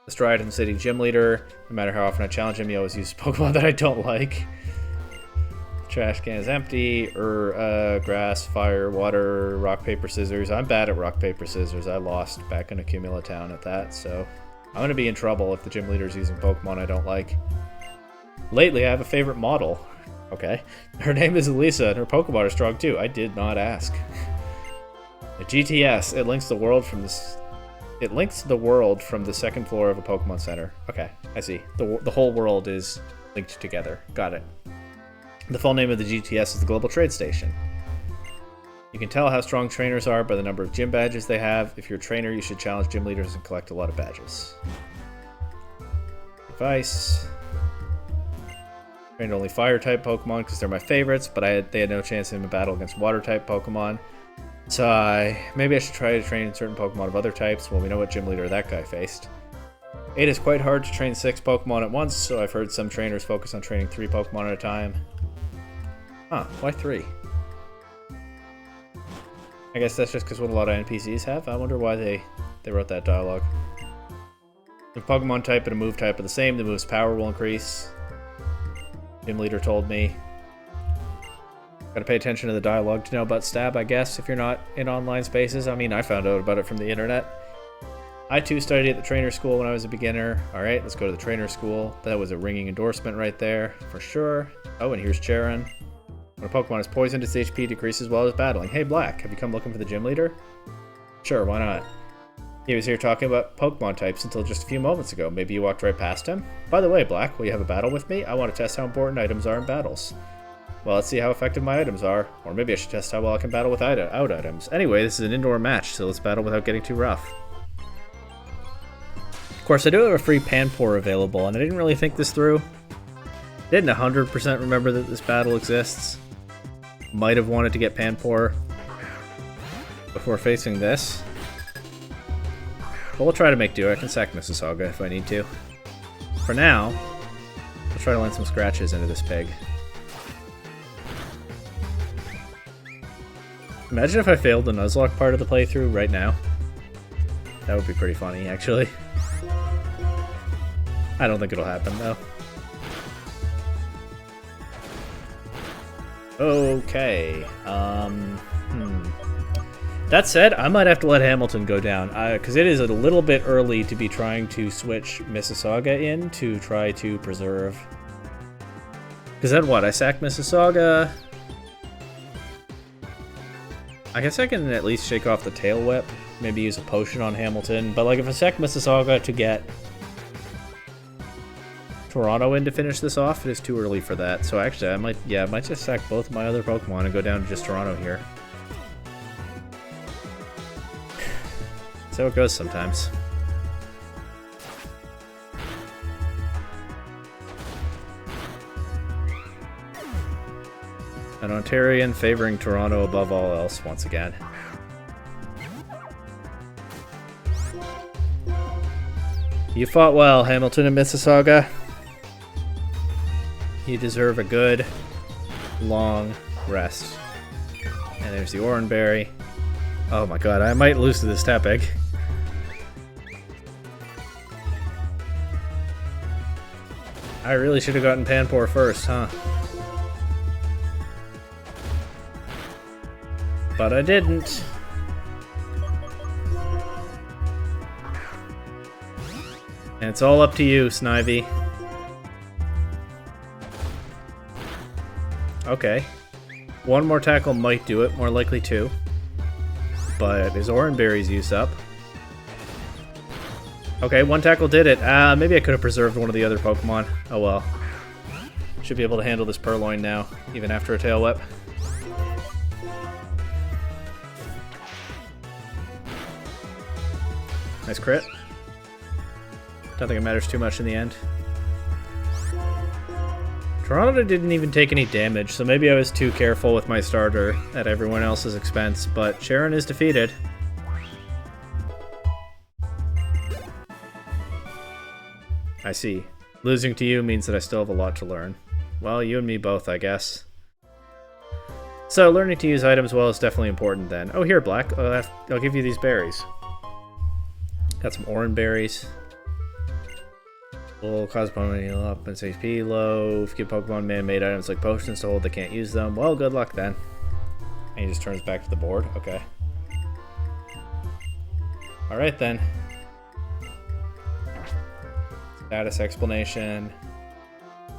The Striaton City gym leader, no matter how often I challenge him, he always uses Pokemon that I don't like. The trash can is empty. Grass, fire, water, rock, paper, scissors. I'm bad at rock, paper, scissors. I lost back in Accumula Town at that, so I'm going to be in trouble if the gym leader's using Pokemon I don't like. Lately, I have a favorite model. Okay. Her name is Elisa, and her Pokemon are strong too. I did not ask. The GTS. It links the world from this. It links the world from the second floor of a Pokemon Center. Okay, I see. The whole world is linked together. Got it. The full name of the GTS is the Global Trade Station. You can tell how strong trainers are by the number of gym badges they have. If you're a trainer, you should challenge gym leaders and collect a lot of badges. Advice. Trained only fire-type Pokemon because they're my favorites, but they had no chance in a battle against water-type Pokemon. So maybe I should try to train certain Pokemon of other types. Well, we know what gym leader that guy faced. It is quite hard to train 6 Pokemon at once, so I've heard some trainers focus on training 3 Pokemon at a time. Huh, why 3? I guess that's just because what a lot of NPCs have. I wonder why they wrote that dialogue. If Pokemon type and a move type are the same, the move's power will increase. Gym leader told me. Gotta pay attention to the dialogue to know about stab, I guess, if you're not in online spaces. I mean, I found out about it from the internet. I too studied at the trainer school when I was a beginner. Alright, let's go to the trainer school. That was a ringing endorsement right there, for sure. Oh, and here's Charon. When a Pokemon is poisoned, its HP decreases while it's battling. Hey, Black, have you come looking for the gym leader? Sure, why not? He was here talking about Pokemon types until just a few moments ago. Maybe you walked right past him? By the way, Black, will you have a battle with me? I want to test how important items are in battles. Well, let's see how effective my items are. Or maybe I should test how well I can battle without out items. Anyway, this is an indoor match, so let's battle without getting too rough. Of course, I do have a free Panpour available, and I didn't really think this through. Didn't 100% remember that this battle exists. Might have wanted to get Panpour before facing this. But we'll try to make do. I can sack Mississauga if I need to. For now, we'll try to land some scratches into this pig. Imagine if I failed the Nuzlocke part of the playthrough right now. That would be pretty funny, actually. I don't think it'll happen, though. Okay. That said, I might have to let Hamilton go down, because it is a little bit early to be trying to switch Mississauga in to try to preserve. Because then what? I sack Mississauga. I guess I can at least shake off the Tail Whip. Maybe use a potion on Hamilton. But like if I sack Mississauga to get Toronto in to finish this off, it is too early for that. So actually, I might just sack both of my other Pokemon and go down to just Toronto here. That's how it goes sometimes. An Ontarian favoring Toronto above all else once again. You fought well, Hamilton and Mississauga. You deserve a good, long rest. And there's the Oranberry. Oh my god, I might lose to this Tepig. I really should have gotten Panpour first, huh? But I didn't. And it's all up to you, Snivy. Okay. One more tackle might do it, more likely two. But his Oranberry's use up. Okay, one tackle did it. Maybe I could have preserved one of the other Pokemon. Oh well. Should be able to handle this Purloin now, even after a Tail Whip. Nice crit. Don't think it matters too much in the end. Toronto didn't even take any damage, so maybe I was too careful with my starter at everyone else's expense, but Sharon is defeated. I see. Losing to you means that I still have a lot to learn. Well, you and me both, I guess. So, learning to use items well is definitely important then. Oh, here, Black. I'll give you these berries. Got some Oranberries. Will cause Pokemon heal up and HP low. If you give Pokemon man-made items like potions to hold, they can't use them. Well, good luck then. And he just turns back to the board. Okay. Alright then. Status explanation.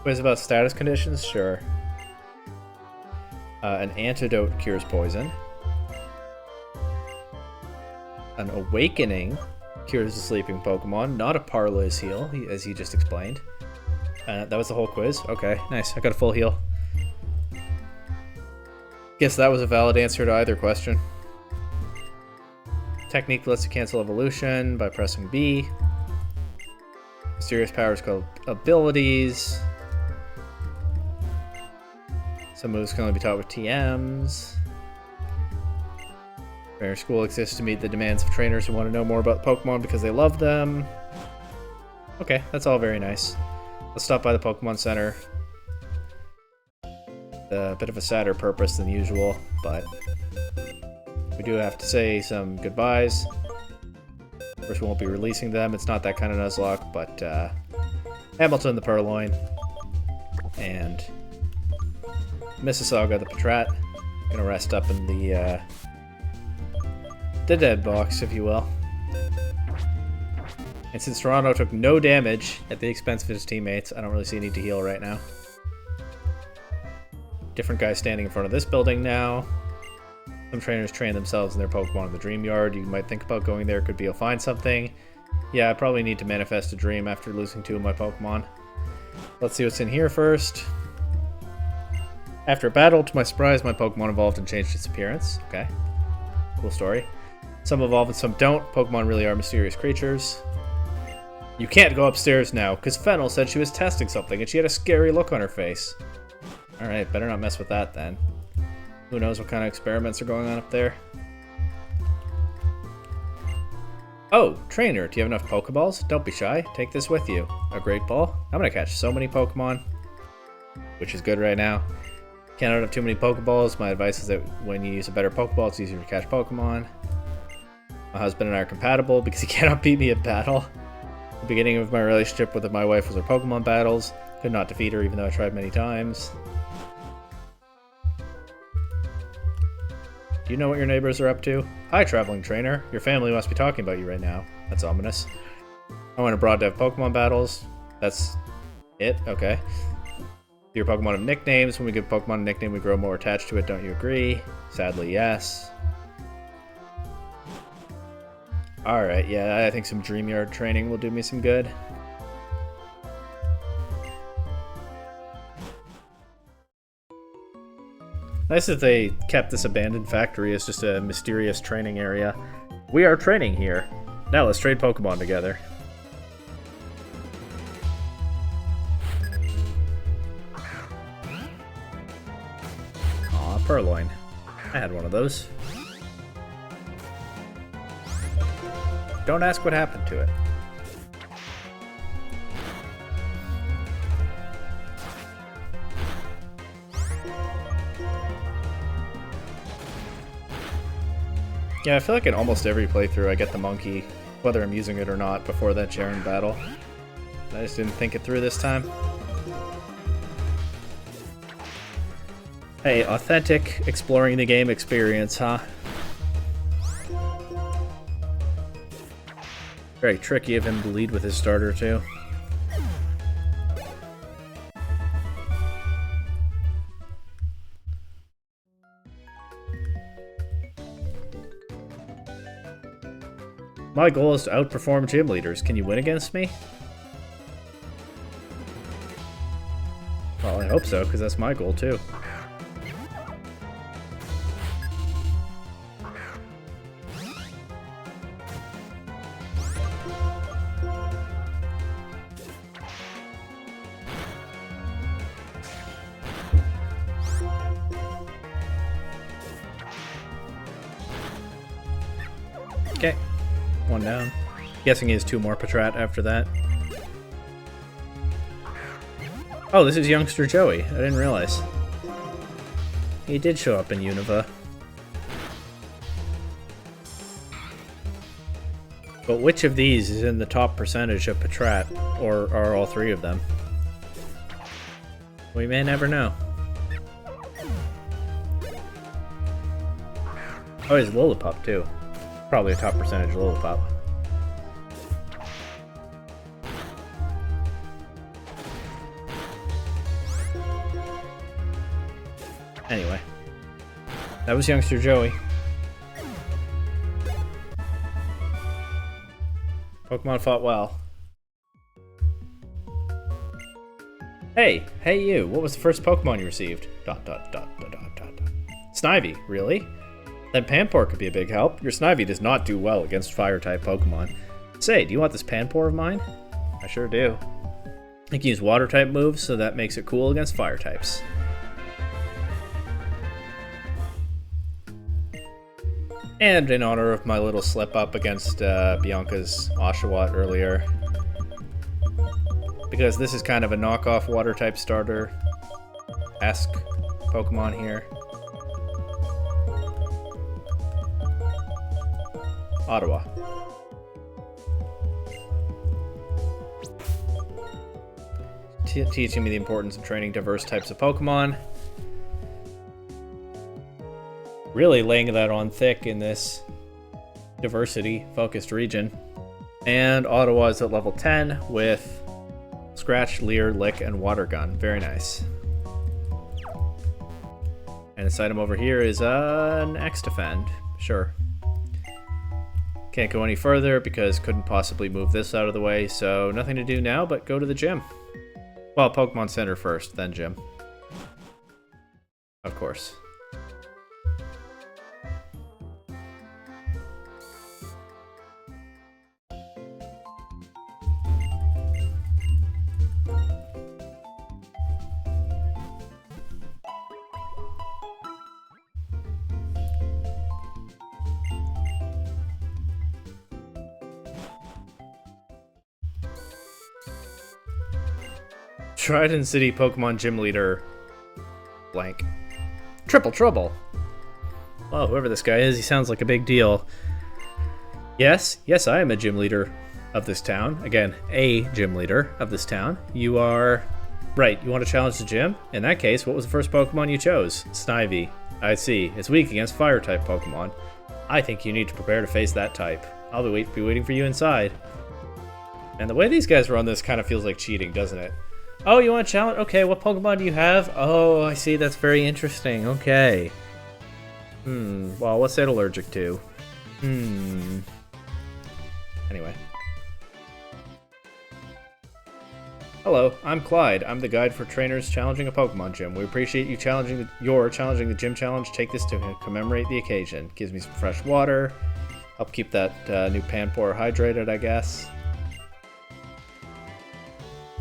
Quiz about status conditions? Sure. An antidote cures poison. An awakening cures a sleeping Pokemon, not a Parley's heal, as he just explained. That was the whole quiz? Okay, nice. I got a full heal. Guess that was a valid answer to either question. Technique lets you cancel evolution by pressing B. Mysterious powers called abilities. Some moves can only be taught with TMs. Trainer School exists to meet the demands of trainers who want to know more about Pokemon because they love them. Okay, that's all very nice. Let's stop by the Pokemon Center. A bit of a sadder purpose than usual, but we do have to say some goodbyes. Of course, we won't be releasing them. It's not that kind of Nuzlocke, but Hamilton the Purloin and Mississauga the Patrat. Gonna rest up in the dead box, if you will. And since Toronto took no damage at the expense of his teammates, I don't really see a need to heal right now. Different guy standing in front of this building now. Some trainers train themselves and their Pokemon in the Dream Yard. You might think about going there, could be you'll find something. Yeah, I probably need to manifest a dream after losing 2 of my Pokemon. Let's see what's in here first. After a battle, to my surprise, my Pokemon evolved and changed its appearance. Okay. Cool story. Some evolve and some don't. Pokemon really are mysterious creatures. You can't go upstairs now, because Fennel said she was testing something and she had a scary look on her face. Alright, better not mess with that then. Who knows what kind of experiments are going on up there. Oh, trainer, do you have enough Pokeballs? Don't be shy. Take this with you. A Great Ball? I'm gonna catch so many Pokemon, which is good right now. Cannot have too many Pokeballs. My advice is that when you use a better Pokeball, it's easier to catch Pokemon. My husband and I are compatible because he cannot beat me at battle. The beginning of my relationship with my wife was our Pokemon battles. Could not defeat her even though I tried many times. Do you know what your neighbors are up to? Hi, traveling trainer. Your family must be talking about you right now. That's ominous. I went abroad to have Pokemon battles. That's it? Okay. Your Pokemon have nicknames. When we give Pokemon a nickname, we grow more attached to it. Don't you agree? Sadly, yes. Alright, yeah, I think some Dreamyard training will do me some good. Nice that they kept this abandoned factory as just a mysterious training area. We are training here. Now let's trade Pokemon together. Aw, Purloin. I had one of those. Don't ask what happened to it. Yeah, I feel like in almost every playthrough I get the monkey, whether I'm using it or not, before that Jaren battle. I just didn't think it through this time. Hey, authentic exploring the game experience, huh? Very tricky of him to lead with his starter, too. My goal is to outperform gym leaders. Can you win against me? Well, I hope so, because that's my goal, too. Okay. One down. Guessing he has two more Patrat after that. Oh, this is youngster Joey. I didn't realize. He did show up in Unova. But which of these is in the top percentage of Patrat? Or are all three of them? We may never know. Oh, he's Lillipup too. Probably a top percentage Lillipup. Anyway. That was youngster Joey. Pokemon fought well. Hey you, what was the first Pokemon you received? ... Snivy, really? Then Panpour could be a big help. Your Snivy does not do well against Fire-type Pokemon. Say, do you want this Panpour of mine? I sure do. I can use Water-type moves, so that makes it cool against Fire-types. And in honor of my little slip-up against Bianca's Oshawott earlier, because this is kind of a knockoff Water-type starter-esque Pokemon here. Ottawa. Teaching me the importance of training diverse types of Pokemon. Really laying that on thick in this diversity-focused region. And Ottawa is at level 10 with Scratch, Leer, Lick, and Water Gun. Very nice. And this item over here is an X-Defend. Sure. Can't go any further because couldn't possibly move this out of the way, so nothing to do now but go to the gym. Well, Pokemon Center first, then gym. Of course. Striaton City Pokemon Gym Leader blank. Triple Trouble. Oh, whoever this guy is, he sounds like a big deal. Yes, I am a gym leader of this town. Again, a gym leader of this town. You are... Right, you want to challenge the gym? In that case, what was the first Pokemon you chose? Snivy. I see. It's weak against Fire-type Pokemon. I think you need to prepare to face that type. I'll be waiting for you inside. And the way these guys run this kind of feels like cheating, doesn't it? Oh, you want to challenge? Okay, what Pokemon do you have? Oh, I see. That's very interesting. Okay. Well, what's it allergic to? Anyway. Hello, I'm Clyde. I'm the guide for trainers challenging a Pokemon gym. We appreciate you challenging the gym challenge. Take this to commemorate the occasion. Gives me some fresh water. Help keep that new Panpour hydrated, I guess.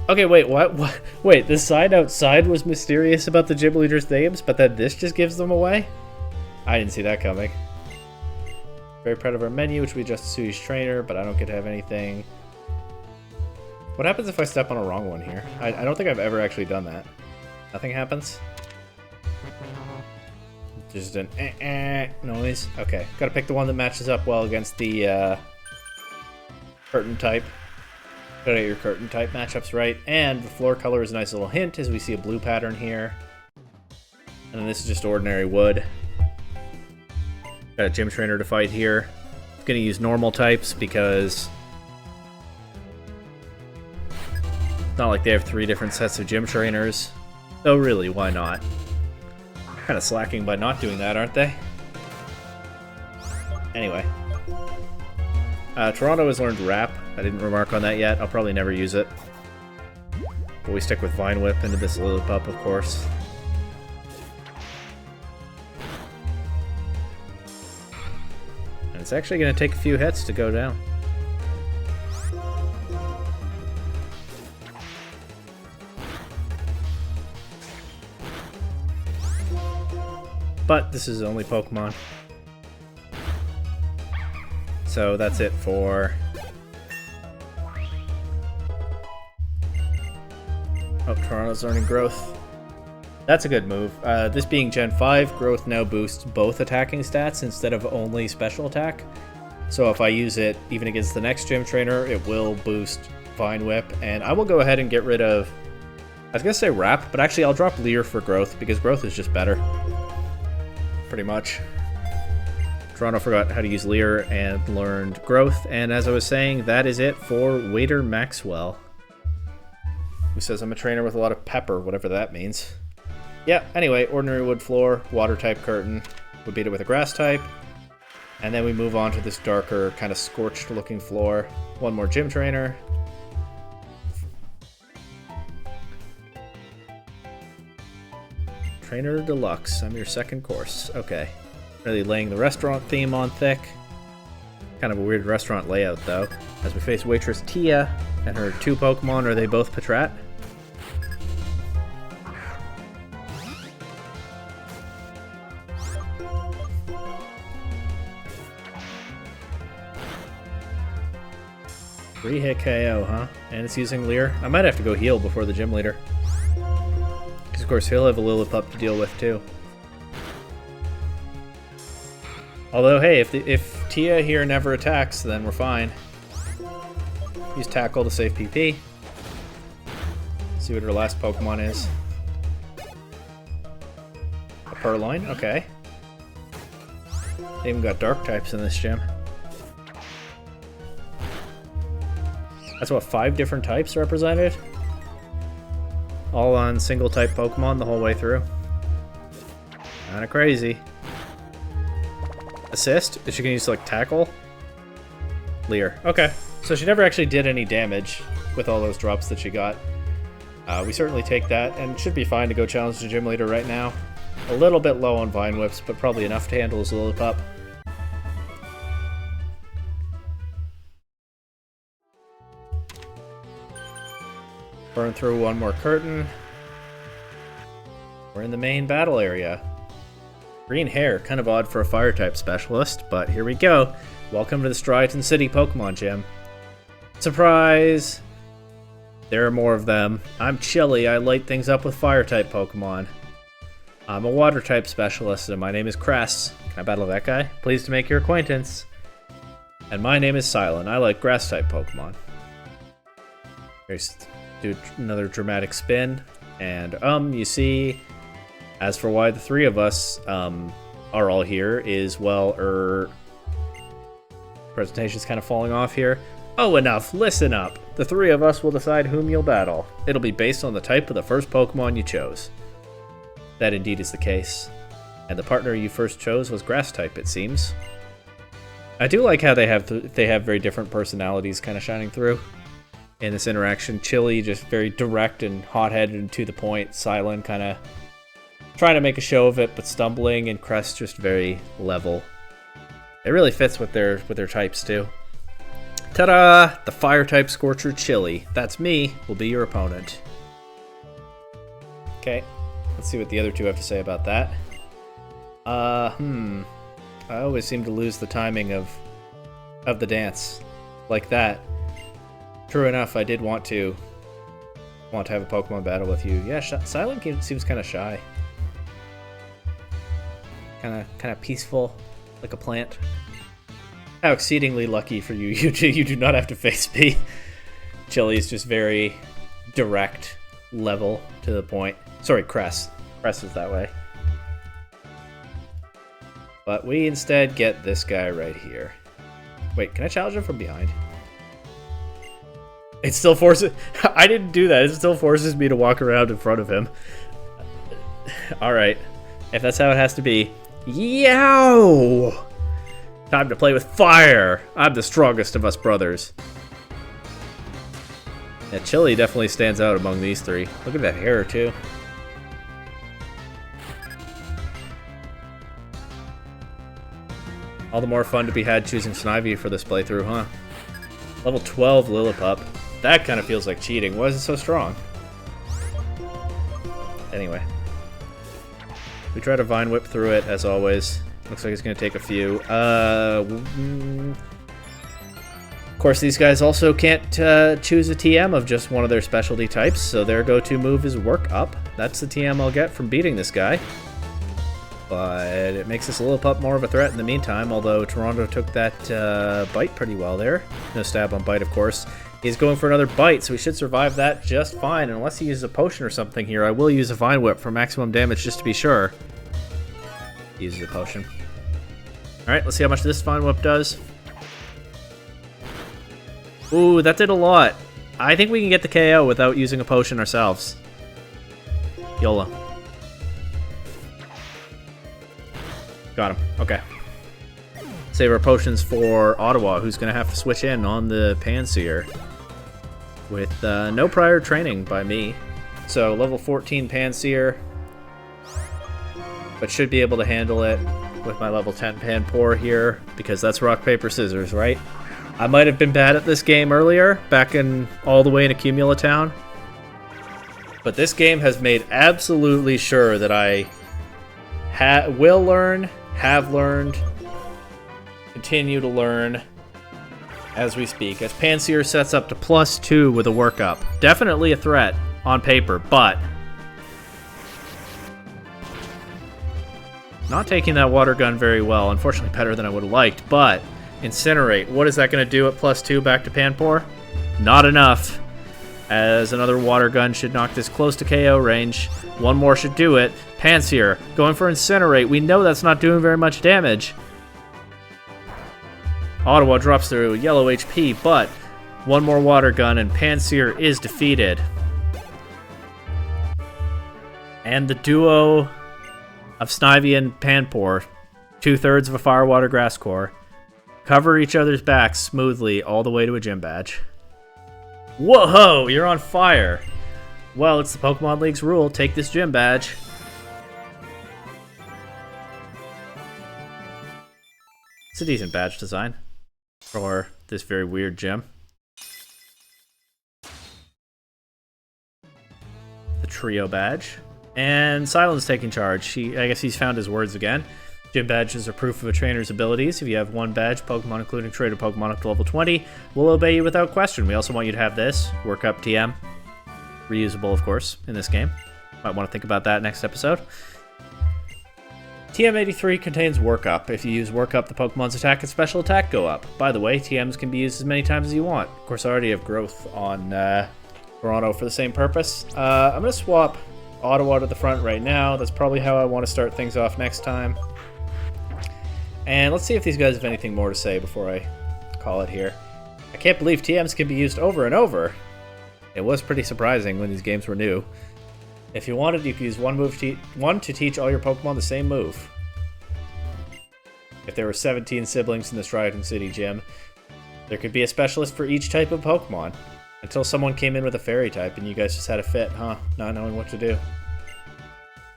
Okay, wait, what? Wait, the sign outside was mysterious about the gym leaders' names, but then this just gives them away? I didn't see that coming. Very proud of our menu, which we adjust to each trainer, but I don't get to have anything. What happens if I step on a wrong one here? I don't think I've ever actually done that. Nothing happens? Just an noise. Okay, gotta pick the one that matches up well against the curtain type. Gotta get your curtain type matchups right. And the floor color is a nice little hint as we see a blue pattern here. And then this is just ordinary wood. Got a gym trainer to fight here. Gonna use normal types because it's not like they have 3 different sets of gym trainers. So really, why not? Kind of slacking by not doing that, aren't they? Anyway. Toronto has learned Wrap. I didn't remark on that yet. I'll probably never use it. But we stick with Vine Whip into this Lillipup, of course. And it's actually going to take a few hits to go down. But this is only Pokemon. So that's it for... Oh, Toronto's learning Growth. That's a good move. This being Gen 5, Growth now boosts both attacking stats instead of only special attack. So if I use it even against the next gym trainer, it will boost Vine Whip. And I will go ahead and get rid of... I was going to say Wrap, but actually I'll drop Leer for Growth because Growth is just better. Pretty much. Toronto forgot how to use Leer and learned Growth. And as I was saying, that is it for Waiter Maxwell. Who says I'm a trainer with a lot of pepper, whatever that means. Yeah, anyway, ordinary wood floor, water type curtain. We beat it with a grass type. And then we move on to this darker, kind of scorched looking floor. One more gym trainer. Trainer Deluxe, I'm your second course. Okay. Really laying the restaurant theme on thick. Kind of a weird restaurant layout though. As we face waitress Tia and her 2 Pokemon, are they both Patrat? Three-hit KO, huh? And it's using Leer. I might have to go heal before the gym leader. Because of course he'll have a Lillipup to deal with too. Although, hey, if Tia here never attacks, then we're fine. Use Tackle to save PP. See what her last Pokemon is. A Purloin, okay. They even got Dark types in this gym. That's what, 5 different types represented? All on single type Pokemon the whole way through. Kinda crazy. Assist? Is she gonna use like Tackle? Leer. Okay. So she never actually did any damage with all those drops that she got. We certainly take that, and it should be fine to go challenge the gym leader right now. A little bit low on Vine Whips, but probably enough to handle his Lillipup. Burn through one more curtain. We're in the main battle area. Green hair, kind of odd for a Fire-type specialist, but here we go. Welcome to the Striaton City Pokemon Gym. Surprise! There are more of them. I'm Chili. I light things up with fire-type Pokemon. I'm a water-type specialist, and my name is Cress. Can I battle that guy? Pleased to make your acquaintance. And my name is Silent. I like grass-type Pokemon. Here's do another dramatic spin. And, you see, as for why the three of us, are all here is, well, presentation's kind of falling off here. Oh, enough. Listen up. The three of us will decide whom you'll battle. It'll be based on the type of the first Pokemon you chose. That indeed is the case. And the partner you first chose was grass-type, it seems. I do like how they have very different personalities kind of shining through in this interaction. Chili, just very direct and hot-headed and to the point. Silent, kind of trying to make a show of it, but stumbling. And Crest, just very level. It really fits with their types, too. Ta-da! The Fire-type Scorcher Chili. That's me, will be your opponent. Okay, let's see what the other two have to say about that. I always seem to lose the timing of the dance. Like that. True enough, I did want to have a Pokemon battle with you. Yeah, Silent seems kind of shy. Kind of peaceful, like a plant. How exceedingly lucky for you. You do not have to face me. Chili's just very direct, level, to the point. Sorry, Cress. Cress is that way. But we instead get this guy right here. Wait, can I challenge him from behind? It still forces... I didn't do that. It still forces me to walk around in front of him. Alright. If that's how it has to be. Yow! Time to play with fire! I'm the strongest of us brothers. Yeah, Chili definitely stands out among these three. Look at that hair, too. All the more fun to be had choosing Snivy for this playthrough, huh? Level 12 Lillipup. That kind of feels like cheating. Why is it so strong? Anyway. We try to Vine Whip through it, as always. Looks like it's going to take a few. Of course, these guys also can't choose a TM of just one of their specialty types, so their go-to move is Work Up. That's the TM I'll get from beating this guy. But it makes this Lillipup more of a threat in the meantime, although Toronto took that bite pretty well there. No stab on bite, of course. He's going for another bite, so he should survive that just fine. Unless he uses a potion or something here, I will use a Vine Whip for maximum damage just to be sure. He uses a potion. Alright, let's see how much this Vine Whip does. Ooh, that did a lot. I think we can get the KO without using a potion ourselves. YOLO. Got him. Okay. Save our potions for Ottawa, who's going to have to switch in on the Panseer. With no prior training by me. So, level 14 Panseer. But should be able to handle it with my level 10 Panpour here. Because that's rock, paper, scissors, right? I might have been bad at this game earlier, back in all the way in Accumula Town. But this game has made absolutely sure that I will learn, have learned, continue to learn as we speak. As Panseer sets up to +2 with a workup. Definitely a threat on paper, but not taking that water gun very well. Unfortunately, better than I would have liked, but Incinerate. What is that going to do at +2 back to Panpour? Not enough, as another water gun should knock this close to KO range. One more should do it. Panseer going for Incinerate. We know that's not doing very much damage. Ottawa drops through yellow HP, but one more water gun and Panseer is defeated. And the duo of Snivy and Panpour, 2/3 of a Fire Water Grass Core, cover each other's backs smoothly all the way to a gym badge. Whoa, you're on fire. Well, it's the Pokemon League's rule. Take this gym badge. It's a decent badge design for this very weird gym. The trio badge. And Silent's taking charge. I guess he's found his words again. Gym badges are proof of a trainer's abilities. If you have one badge, Pokemon including traded Pokemon up to level 20 will obey you without question. We also want you to have this, Work Up TM. reusable, of course, in this game. Might want to think about that next episode. TM83 contains Workup. If you use Workup, the Pokemon's attack and special attack go up. By the way, TMs can be used as many times as you want. Of course, I already have Growth on Toronto for the same purpose. I'm going to swap Ottawa to the front right now. That's probably how I want to start things off next time. And let's see if these guys have anything more to say before I call it here. I can't believe TMs can be used over and over. It was pretty surprising when these games were new. If you wanted, you could use one to teach all your Pokemon the same move. If there were 17 siblings in the Striaton City gym, there could be a specialist for each type of Pokemon. Until someone came in with a fairy type and you guys just had a fit, huh? Not knowing what to do.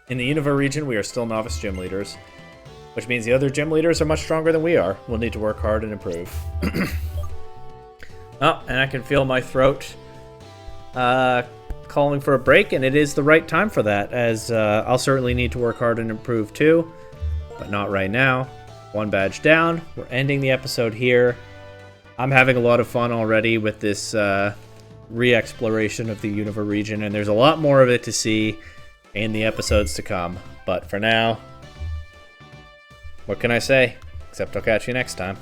In the Unova region, we are still novice gym leaders, which means the other gym leaders are much stronger than we are. We'll need to work hard and improve. Oh, and I can feel my throat calling for a break, and it is the right time for that, as I'll certainly need to work hard and improve too, but not right now. One badge down. We're ending the episode here. I'm having a lot of fun already with this re-exploration of the Unova region, and there's a lot more of it to see in the episodes to come. But for now, what can I say? Except I'll catch you next time.